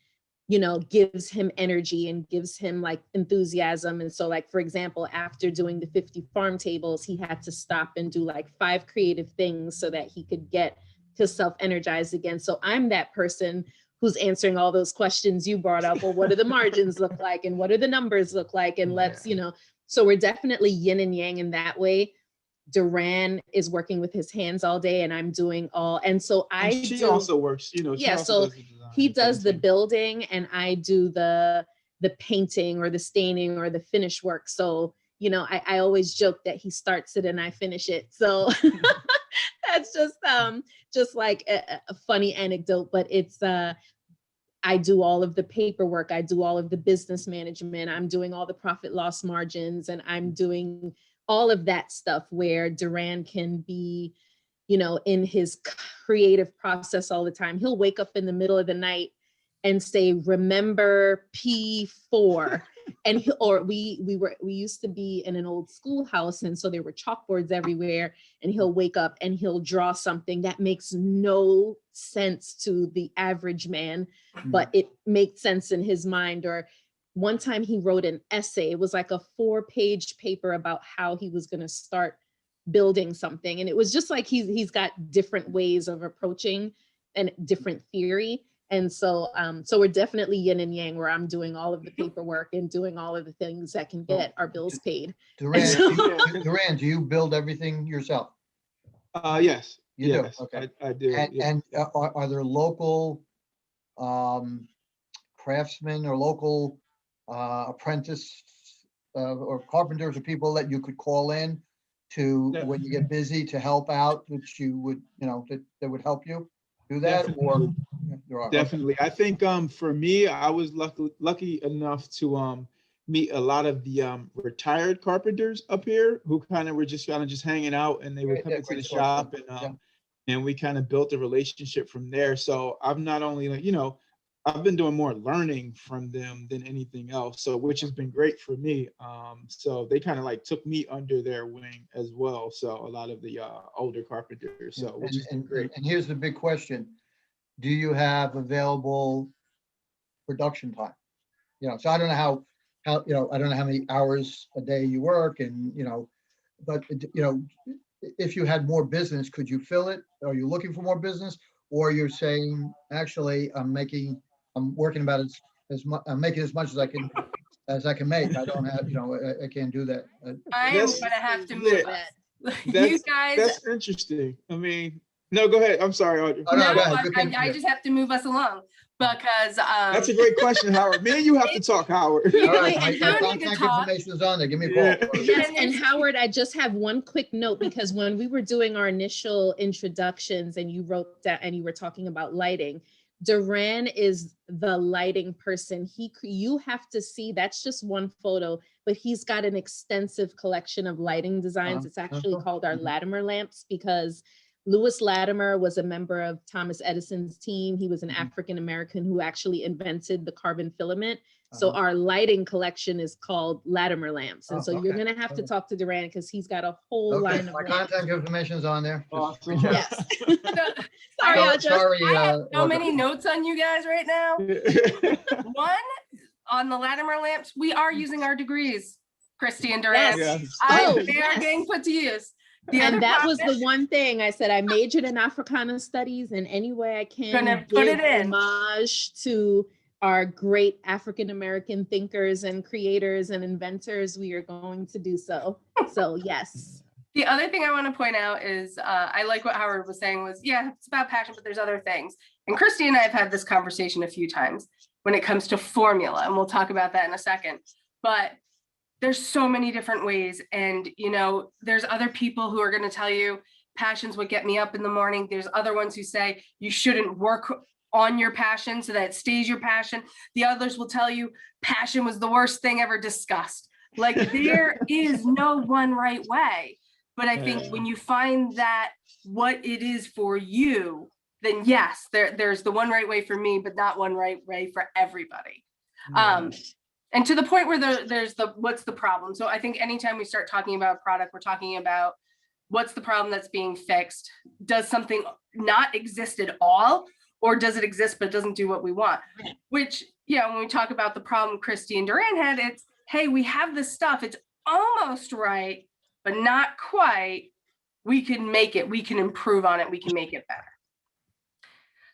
you know, gives him energy and gives him like enthusiasm. And so, like, for example, after doing the 50 farm tables, he had to stop and do like 5 creative things so that he could get to self-energize again. So I'm that person who's answering all those questions you brought up. Well, what do the margins look like? And what do the numbers look like? And let's, you know, so we're definitely yin and yang in that way. Duran is working with his hands all day, and I'm doing all, and so She also works, you know. Yeah, so he does the building, and I do the painting or the staining or the finish work. So, you know, I always joke that he starts it and I finish it. So that's just like a funny anecdote, but it's I do all of the paperwork, I do all of the business management, I'm doing all the profit loss margins, and I'm doing all of that stuff where Duran can be, you know, in his creative process all the time. He'll wake up in the middle of the night and say, "Remember P4." And we used to be in an old schoolhouse, and so there were chalkboards everywhere, and he'll wake up and he'll draw something that makes no sense to the average man, but it makes sense in his mind. Or one time he wrote an essay. It was like a 4-page paper about how he was going to start building something. And it was just like he's got different ways of approaching and different theory. And so so we're definitely yin and yang, where I'm doing all of the paperwork and doing all of the things that can get our bills paid. Duran, do you build everything yourself? Yes. You yes, do? Okay. I do. And are there local craftsmen or local apprentice or carpenters or people that you could call in to, when you get busy, to help out, which you would, you know, that would help you do that? Definitely. Or Definitely. I think for me, I was lucky enough to meet a lot of the retired carpenters up here who kind of were just hanging out, and they would come into the shop, and we kind of built a relationship from there. So I've not only, like, you know, I've been doing more learning from them than anything else. So, which has been great for me. So they kind of like took me under their wing as well. So a lot of the older carpenters, so which has been great. And here's the big question. Do you have available production time? You know, so I don't know how, you know, I don't know how many hours a day you work, and, you know, but, you know, if you had more business, could you fill it? Are you looking for more business? Or you're saying, actually, I'm working about as much, I'm making as much as I can make. I don't have, you know, I can't do that. I am gonna have to move that. You guys. That's interesting. I mean, no, go ahead. I'm sorry, Audrey. Oh, no, No, I just have to move us along, because that's a great question, Howard. Me and you have to talk, Howard. All right, and my don't need to contact talk. information is on there. Give me a call. Yes, and Howard, I just have one quick note, because when we were doing our initial introductions and you wrote that and you were talking about lighting, Duran is the lighting person. You have to see, that's just one photo, but he's got an extensive collection of lighting designs. It's actually called our Latimer lamps, because Lewis Latimer was a member of Thomas Edison's team. He was an African-American who actually invented the carbon filament. So our lighting collection is called Latimer lamps. And so you're going to have to talk to Duran, because he's got a whole line of my lamps. contact information is on there. Awesome. Yes. Sorry, Sorry. I have so many notes on you guys right now. One, on the Latimer lamps, we are using our degrees, Kristy and Duran. Yes. They are getting put to use. And that was the one thing I said. I majored in Africana studies, and any way I can Put it in. homage to our great African-American thinkers and creators and inventors, we are going to do so. So yes. The other thing I want to point out is I like what Howard was saying was, yeah, it's about passion, but there's other things. And Kristy and I have had this conversation a few times when it comes to formula, and we'll talk about that in a second. But there's so many different ways. And, there's other people who are going to tell you passion's what get me up in the morning. There's other ones who say you shouldn't work on your passion so that it stays your passion. The others will tell you passion was the worst thing ever discussed. Like there is no one right way. But I think when you find that what it is for you, then yes, there's the one right way for me, but not one right way for everybody. And to the point where there's what's the problem? So I think anytime we start talking about a product, we're talking about what's the problem that's being fixed? Does something not exist at all? Or does it exist but doesn't do what we want? Which, when we talk about the problem Kristy and Duran had, it's, hey, we have this stuff. It's almost right, but not quite. We can make it. We can improve on it. We can make it better.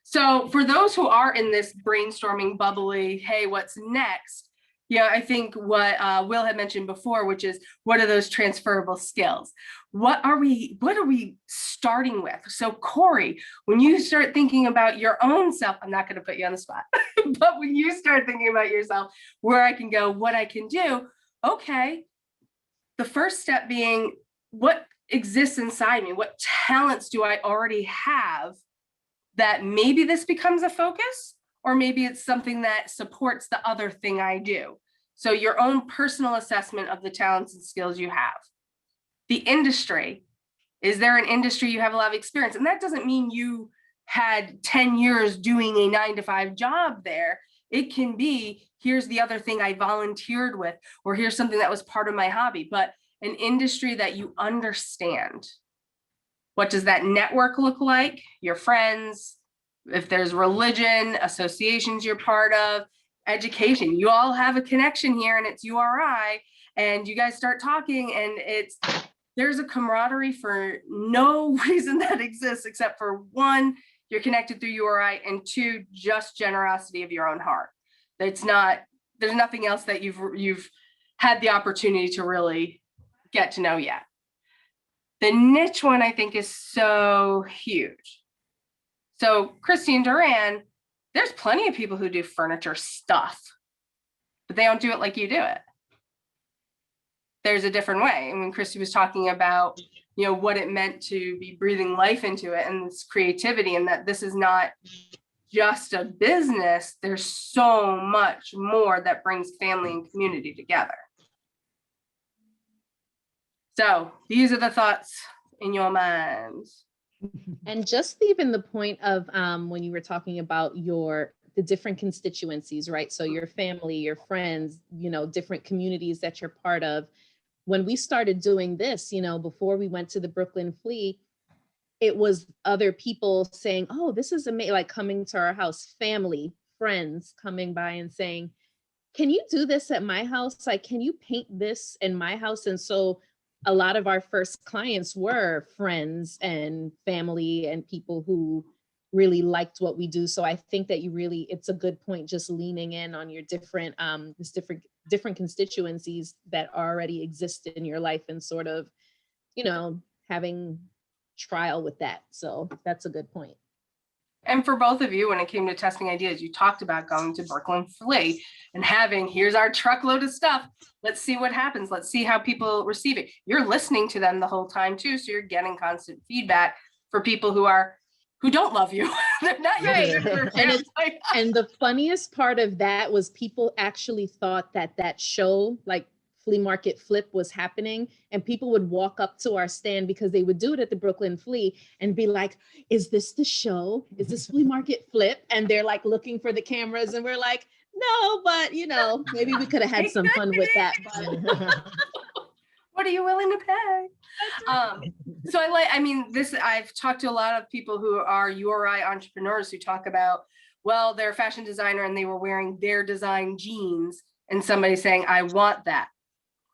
So for those who are in this brainstorming bubbly, hey, what's next? I think what Will had mentioned before, which is what are those transferable skills? What are we starting with? So Corey, when you start thinking about your own self, I'm not going to put you on the spot, but when you start thinking about yourself, where I can go, what I can do, okay. The first step being what exists inside me? What talents do I already have that maybe this becomes a focus? Or maybe it's something that supports the other thing I do. So your own personal assessment of the talents and skills you have. The industry, is there an industry you have a lot of experience? And that doesn't mean you had 10 years doing a 9-to-5 job there. It can be, here's the other thing I volunteered with, or here's something that was part of my hobby, but an industry that you understand. What does that network look like? Your friends, if there's religion, associations you're part of, education, you all have a connection here and it's URI and you guys start talking and there's a camaraderie for no reason that exists except for one, you're connected through URI, and two, just generosity of your own heart. There's nothing else that you've had the opportunity to really get to know yet. The niche one I think is so huge. So Kristy and Duran, there's plenty of people who do furniture stuff, but they don't do it like you do it. There's a different way. And when Kristy was talking about, what it meant to be breathing life into it and this creativity, and that this is not just a business, there's so much more that brings family and community together. So these are the thoughts in your minds. And just even the point of when you were talking about the different constituencies, right? So your family, your friends, different communities that you're part of. When we started doing this, before we went to the Brooklyn Flea, it was other people saying, oh, this is amazing, like coming to our house, family, friends coming by and saying, can you do this at my house? Like, can you paint this in my house? And so a lot of our first clients were friends and family and people who really liked what we do. So I think that it's a good point, just leaning in on your different constituencies that already exist in your life and sort of, having trial with that. So that's a good point. And for both of you, when it came to testing ideas, you talked about going to Brooklyn Flea and here's our truckload of stuff. Let's see what happens. Let's see how people receive it. You're listening to them the whole time too. So you're getting constant feedback for people who don't love you. They're not your and the funniest part of that was people actually thought that show, like Flea Market Flip, was happening, and people would walk up to our stand because they would do it at the Brooklyn Flea and be like, is this the show? Is this Flea Market Flip? And they're like looking for the cameras and we're like, no, but maybe we could have had some fun with that. What are you willing to pay? So I've talked to a lot of people who are URI entrepreneurs who talk about, well, they're a fashion designer and they were wearing their design jeans and somebody saying, I want that.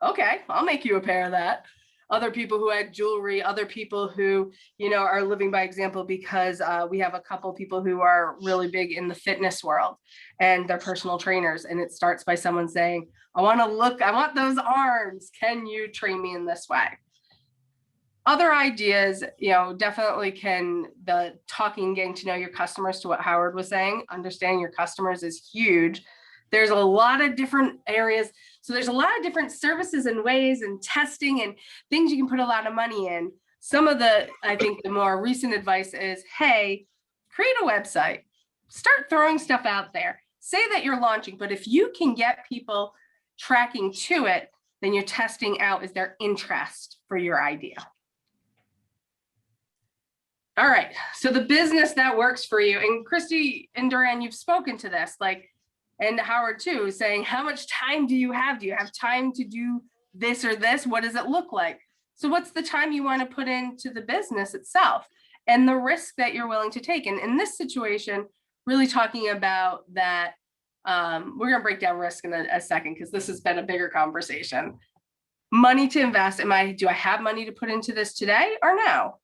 Okay, I'll make you a pair of that. Other people who had jewelry, other people who, are living by example, because we have a couple people who are really big in the fitness world and they're personal trainers. And it starts by someone saying, I want those arms. Can you train me in this way? Other ideas, definitely can, the talking, getting to know your customers, to what Howard was saying, understanding your customers is huge. There's a lot of different areas. So there's a lot of different services and ways and testing and things you can put a lot of money in. Some of I think the more recent advice is, hey, create a website, start throwing stuff out there, say that you're launching, but if you can get people tracking to it, then you're testing out, is there interest for your idea? All right, so the business that works for you, and Kristy and Duran, you've spoken to this, and Howard too, saying, how much time do you have? Do you have time to do this or this? What does it look like? So what's the time you want to put into the business itself and the risk that you're willing to take? And in this situation, really talking about that, we're going to break down risk in a second, because this has been a bigger conversation. Money to invest. Do I have money to put into this today or no?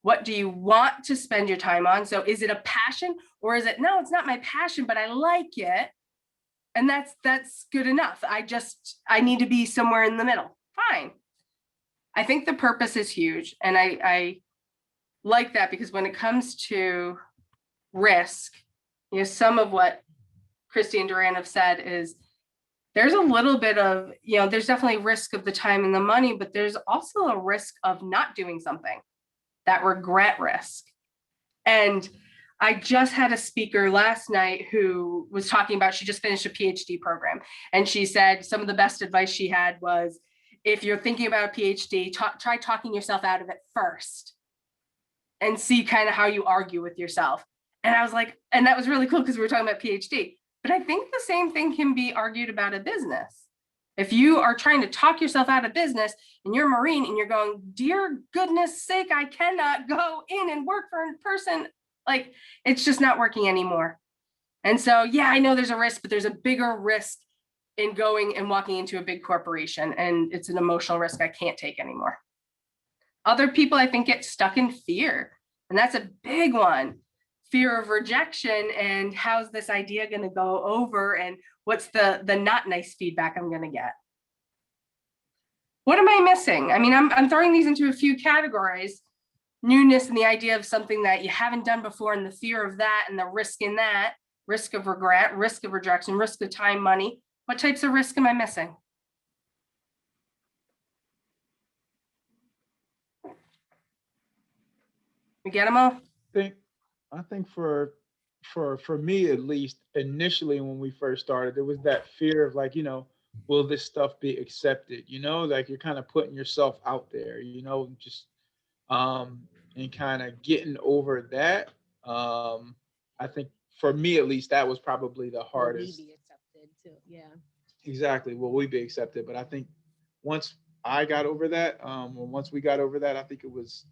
What do you want to spend your time on? So is it a passion, or is it, no, it's not my passion, but I like it. And that's good enough. I need to be somewhere in the middle. Fine. I think the purpose is huge. And I like that, because when it comes to risk, some of what Kristy and Duran have said is there's a little bit of, there's definitely risk of the time and the money, but there's also a risk of not doing something, that regret risk. And I just had a speaker last night who was talking about, she just finished a PhD program. And she said some of the best advice she had was, if you're thinking about a PhD, try talking yourself out of it first and see kind of how you argue with yourself. And I was like, and that was really cool, because we were talking about PhD. But I think the same thing can be argued about a business. If you are trying to talk yourself out of business and you're a Marine and you're going, dear goodness sake, I cannot go in and work for a person, it's just not working anymore. And so, yeah, I know there's a risk, but there's a bigger risk in going and walking into a big corporation, and it's an emotional risk I can't take anymore. Other people, I think, get stuck in fear, and that's a big one. Fear of rejection, and how's this idea going to go over, and what's the not nice feedback I'm going to get? What am I missing? I mean, I'm throwing these into a few categories. Newness and the idea of something that you haven't done before, and the fear of that, and the risk in that, risk of regret, risk of rejection, risk of time, money. What types of risk am I missing? We get them all? I think for me, at least initially when we first started, there was that fear of will this stuff be accepted? You're kind of putting yourself out there, just and kind of getting over that. I think for me, at least, that was probably the hardest. Will we be accepted too? Yeah. Exactly. Will we be accepted? But I think once I got over that, or once we got over that, I think it was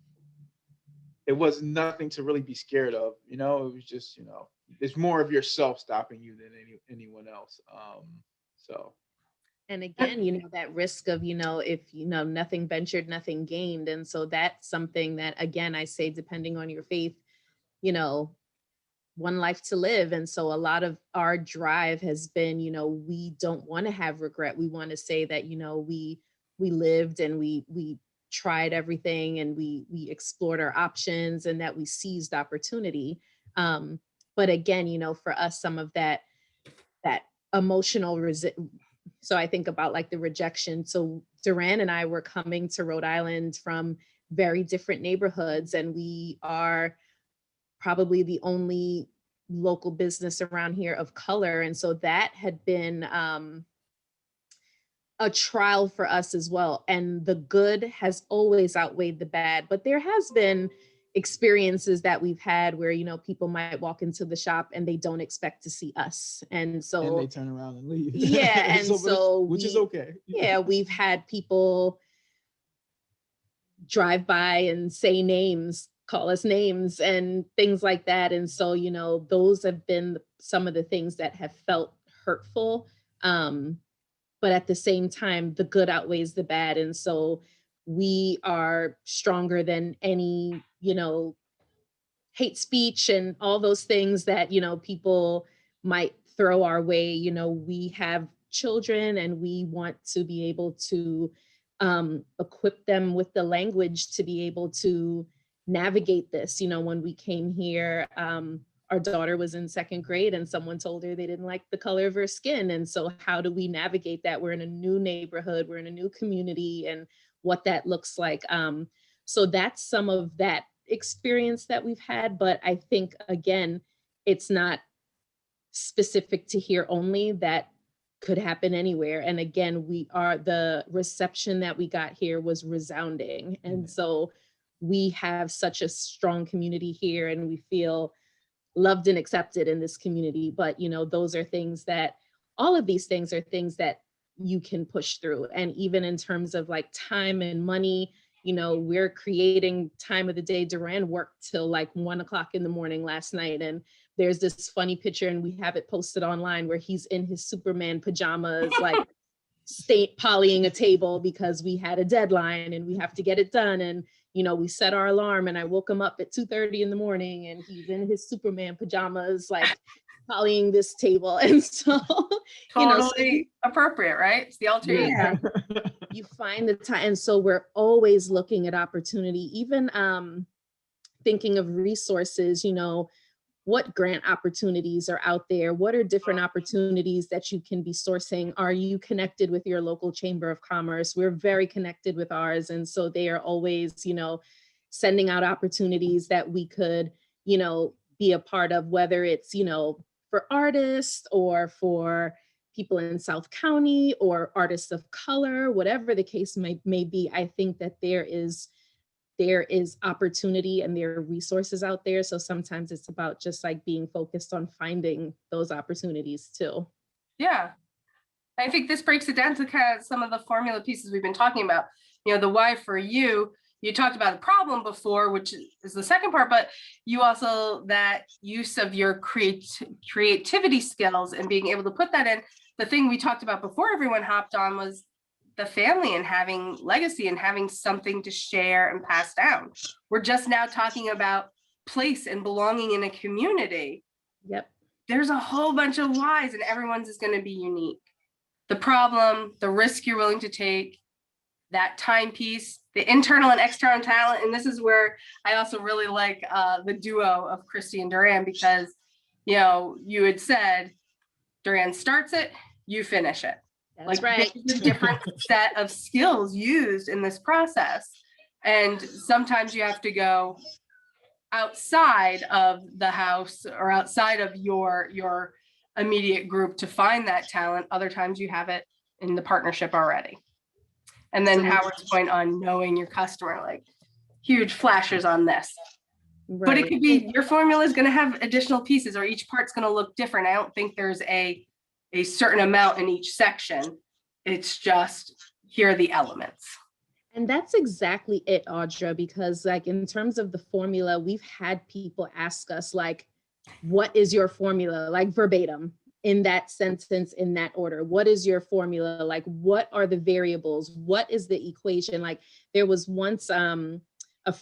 nothing to really be scared of. It was just, it's more of yourself stopping you than anyone else. So. And again, that risk of, if, nothing ventured, nothing gained. And so that's something that, again, I say, depending on your faith, one life to live. And so a lot of our drive has been, we don't want to have regret. We want to say that, we lived and we tried everything, and we explored our options, and that we seized opportunity. But again, for us, some of that emotional so I think about the rejection. So Duran and I were coming to Rhode Island from very different neighborhoods, and we are probably the only local business around here of color. And so that had been a trial for us as well. And the good has always outweighed the bad, but there has been experiences that we've had where, people might walk into the shop and they don't expect to see us. And so they turn around and leave. Yeah. And which is okay. Yeah. We've had people drive by and say names, call us names and things like that. And so, those have been some of the things that have felt hurtful. But at the same time, the good outweighs the bad. And so we are stronger than any, hate speech and all those things that, people might throw our way. We have children, and we want to be able to equip them with the language to be able to navigate this. You know, when we came here, our daughter was in 2nd grade and someone told her they didn't like the color of her skin. And so how do we navigate that? We're in a new neighborhood, we're in a new community, and what that looks like. So that's some of that experience that we've had. But I think, again, it's not specific to here only. That could happen anywhere. And again, the reception that we got here was resounding. And so we have such a strong community here, and we feel loved and accepted in this community. But, you know, those are things that, all of these things are things that you can push through. And even in terms of like time and money, you know, we're creating time of the day. Duran worked till like 1 o'clock in the morning last night. And there's this funny picture, and we have it posted online, where he's in his Superman pajamas, like state polying a table because we had a deadline and we have to get it done. And, you know, we set our alarm, and I woke him up at 2:30 in the morning, and he's in his Superman pajamas, like polying this table. And so, Totally appropriate, right? It's the alter ego. yeah, you find the time. And so we're always looking at opportunity, even thinking of resources, you know, what grant opportunities are out there? What are different opportunities that you can be sourcing? Are you connected with your local chamber of commerce? We're very connected with ours. And so they are always, you know, sending out opportunities that we could, you know, be a part of, whether it's, you know, for artists or for people in South County or artists of color, whatever the case may be. I think that there is opportunity and there are resources out there. So sometimes it's about just like being focused on finding those opportunities too. Yeah. I think this breaks it down to kind of some of the formula pieces we've been talking about. You know, the why for you talked about the problem before, which is the second part, but you also, that use of your creativity skills and being able to put that in. The thing we talked about before everyone hopped on was the family and having legacy and having something to share and pass down. We're just now talking about place and belonging in a community. Yep. There's a whole bunch of whys, and everyone's is going to be unique. The problem, the risk you're willing to take, that timepiece, the internal and external talent. And this is where I also really like the duo of Kristy and Duran, because, you know, you had said Duran starts it, you finish it. That's Like, right. there's a different set of skills used in this process. And sometimes you have to go outside of the house or outside of your immediate group to find that talent. Other times you have it in the partnership already. And then Howard's point on knowing your customer, like huge flashes on this. Right. But it could be your formula is going to have additional pieces, or each part's going to look different. I don't think there's a certain amount in each section. It's just, here are the elements. And that's exactly it, Audra, because like in terms of the formula, we've had people ask us like, what is your formula? Like verbatim in that sentence, in that order. What is your formula? Like, what are the variables? What is the equation? Like there was once a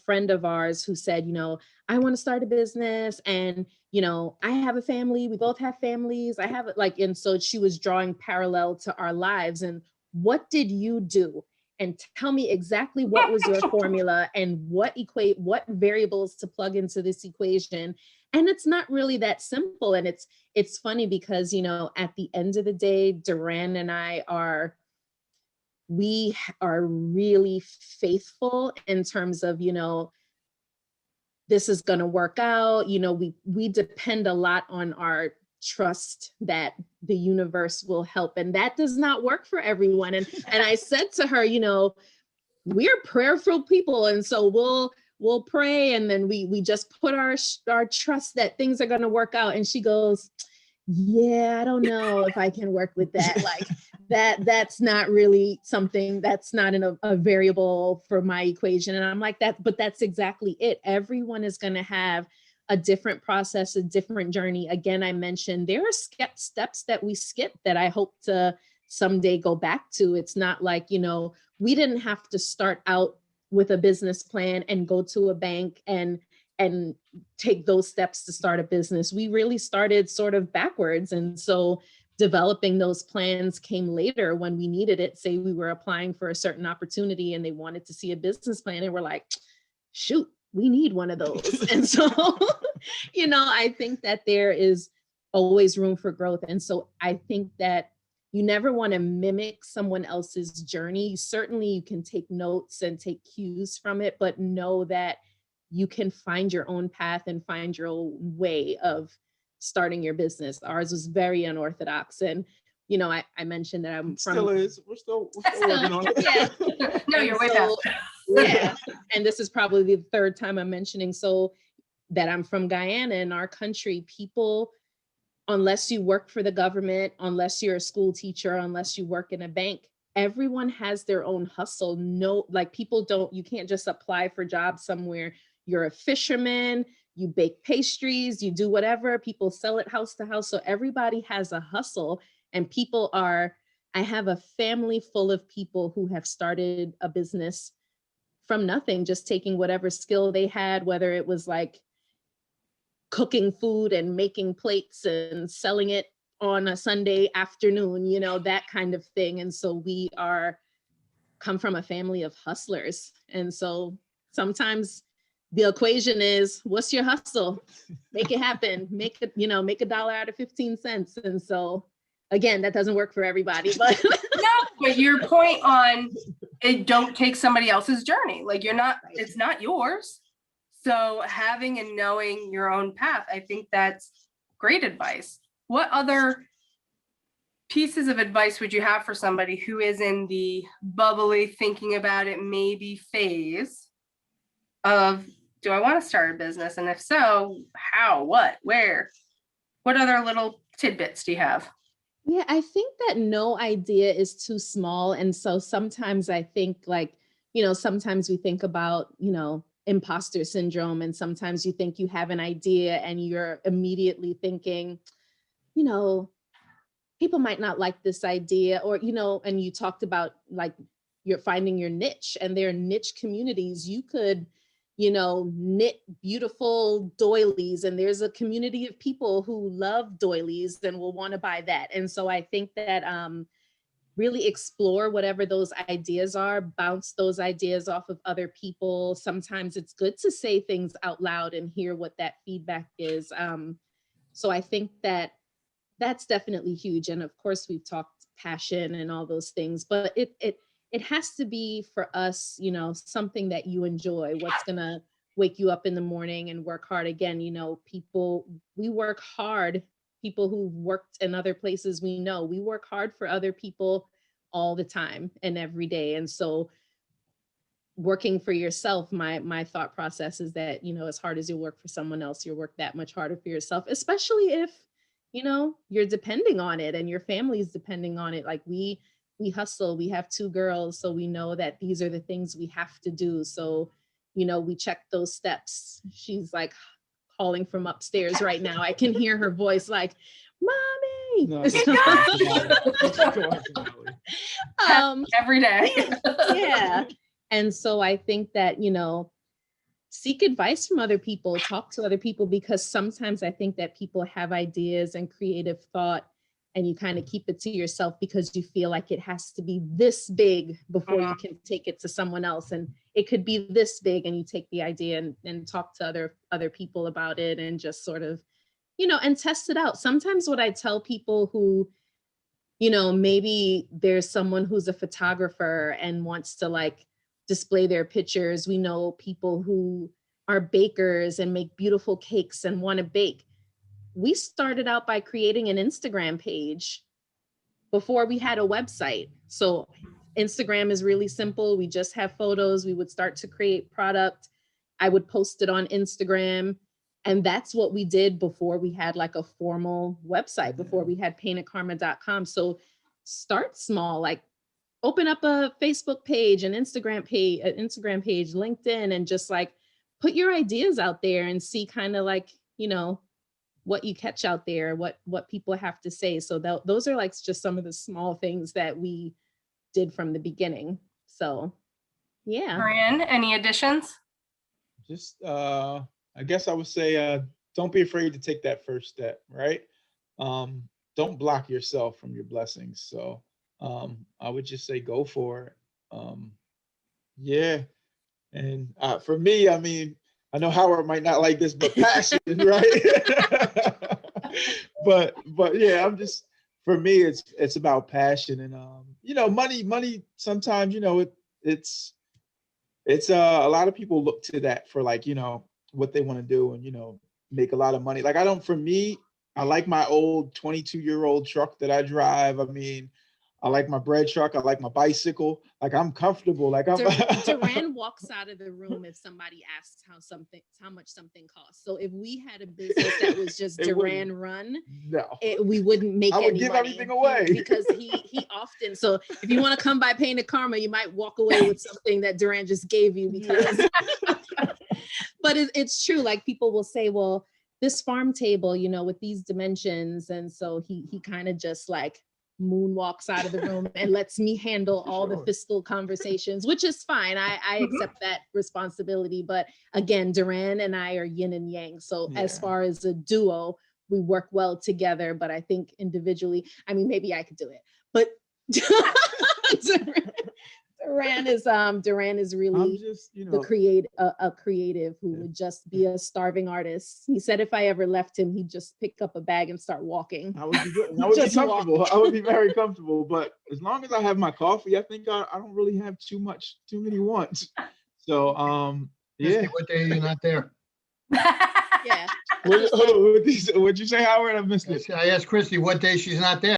friend of ours who said, you know, I want to start a business, and, you know, I have a family, we both have families, I have like, and so she was drawing parallel to our lives. And what did you do? And tell me exactly what was your formula and what variables to plug into this equation. And it's not really that simple. And it's funny because, you know, at the end of the day, Duran and I we are really faithful in terms of, you know, this is going to work out. You know, we depend a lot on our trust that the universe will help. And that does not work for everyone. And I said to her, you know, we're prayerful people. And so we'll pray. And then we just put our trust that things are going to work out. And she goes, yeah, I don't know if I can work with that. Like that's not really something, that's not a variable for my equation. And I'm like, but that's exactly it. Everyone is going to have a different process, a different journey. Again, I mentioned there are steps that we skip that I hope to someday go back to. It's not like, you know, we didn't have to start out with a business plan and go to a bank and take those steps to start a business. We really started sort of backwards. And so developing those plans came later when we needed it. Say we were applying for a certain opportunity and they wanted to see a business plan, and we're like, shoot, we need one of those. And so, I think that there is always room for growth. And so I think that you never want to mimic someone else's journey. Certainly you can take notes and take cues from it, but know that you can find your own path and find your own way of starting your business. Ours was very unorthodox. And, I mentioned that I'm from. Still is. We're still working on it. Yeah. No, you're way past. Yeah. And this is probably the third time I'm mentioning that I'm from Guyana. In our country, people, unless you work for the government, unless you're a school teacher, unless you work in a bank, everyone has their own hustle. No, like you can't just apply for jobs somewhere. You're a fisherman, you bake pastries, you do whatever, people sell it house to house. So everybody has a hustle, and I have a family full of people who have started a business from nothing, just taking whatever skill they had, whether it was like cooking food and making plates and selling it on a Sunday afternoon, that kind of thing. And so we come from a family of hustlers. And so sometimes the equation is, what's your hustle? Make it happen. Make $1 out of 15 cents. And so again, that doesn't work for everybody, but No, but your point on it, don't take somebody else's journey. Like it's not yours. So having and knowing your own path, I think that's great advice. What other pieces of advice would you have for somebody who is in the bubbly, thinking about it maybe phase of, do I want to start a business? And if so, how, what, where? What other little tidbits do you have? Yeah, I think that no idea is too small. And so sometimes I think sometimes we think about, imposter syndrome, and sometimes you think you have an idea and you're immediately thinking, people might not like this idea, or, and you talked about like you're finding your niche, and there are niche communities. You could, knit beautiful doilies, and there's a community of people who love doilies and will want to buy that. And so I think that really explore whatever those ideas are, bounce those ideas off of other people. Sometimes it's good to say things out loud and hear what that feedback is. So I think that that's definitely huge. And of course, we've talked passion and all those things, but it has to be for us, something that you enjoy, what's going to wake you up in the morning and work hard. Again, we work hard. People who've worked in other places, we work hard for other people all the time and every day. And so working for yourself, my thought process is that, as hard as you work for someone else, you'll work that much harder for yourself, especially if, you're depending on it and your family's depending on it. Like we hustle, we have 2 girls, so we know that these are the things we have to do. So, we check those steps. She's like calling from upstairs right now. I can hear her voice like, Mommy. No, Every day. Yeah. And so I think that, seek advice from other people, talk to other people, because sometimes I think that people have ideas and creative thought, and you kind of keep it to yourself because you feel like it has to be this big before you can take it to someone else. And it could be this big, and you take the idea and talk to other people about it, and just sort of, and test it out. Sometimes what I tell people who, maybe there's someone who's a photographer and wants to like display their pictures. We know people who are bakers and make beautiful cakes and want to bake. We started out by creating an Instagram page before we had a website. So Instagram is really simple. We just have photos. We would start to create product. I would post it on Instagram. And that's what we did before we had like a formal website, before we had paintedkarma.com. So start small, like open up a Facebook page, an Instagram page, LinkedIn, and just like put your ideas out there and see kind of like, what you catch out there, what people have to say. So those are like just some of the small things that we did from the beginning. So yeah. Duran, any additions? Just, I guess I would say, don't be afraid to take that first step, right? don't block yourself from your blessings. So I would just say go for it. Yeah. And for me, I mean, I know Howard might not like this, but passion, right? but yeah, I'm just, for me, it's about passion. And you know, money sometimes, you know, it's a lot of people look to that for, like, you know, what they want to do and, you know, make a lot of money. Like, for me, I like my old 22-year-old truck that I drive. I mean, I like my bread truck. I like my bicycle. Like, I'm comfortable. Like, I'm Duran walks out of the room if somebody asks how much something costs. So if we had a business that was just Duran run, no, we wouldn't make I would any give money everything away. because he often. So if you want to come by Pain to Karma, you might walk away with something that Duran just gave you because. But it's true. Like, people will say, well, this farm table, you know, with these dimensions, and so he kind of just like moonwalks out of the room and lets me handle all the fiscal conversations, which is fine. I accept that responsibility. But again, Duran and I are yin and yang. So as far as a duo, we work well together. But I think individually, I mean, maybe I could do it, but Duran is really just, you know, a creative who would just be a starving artist. He said if I ever left him, he'd just pick up a bag and start walking. I would be good. I would be comfortable. I would be very comfortable. But as long as I have my coffee, I think I don't really have too many wants. So yeah. Kristy, what day are you not there? Yeah. What'd you say, Howard? I missed it. I asked Kristy what day she's not there.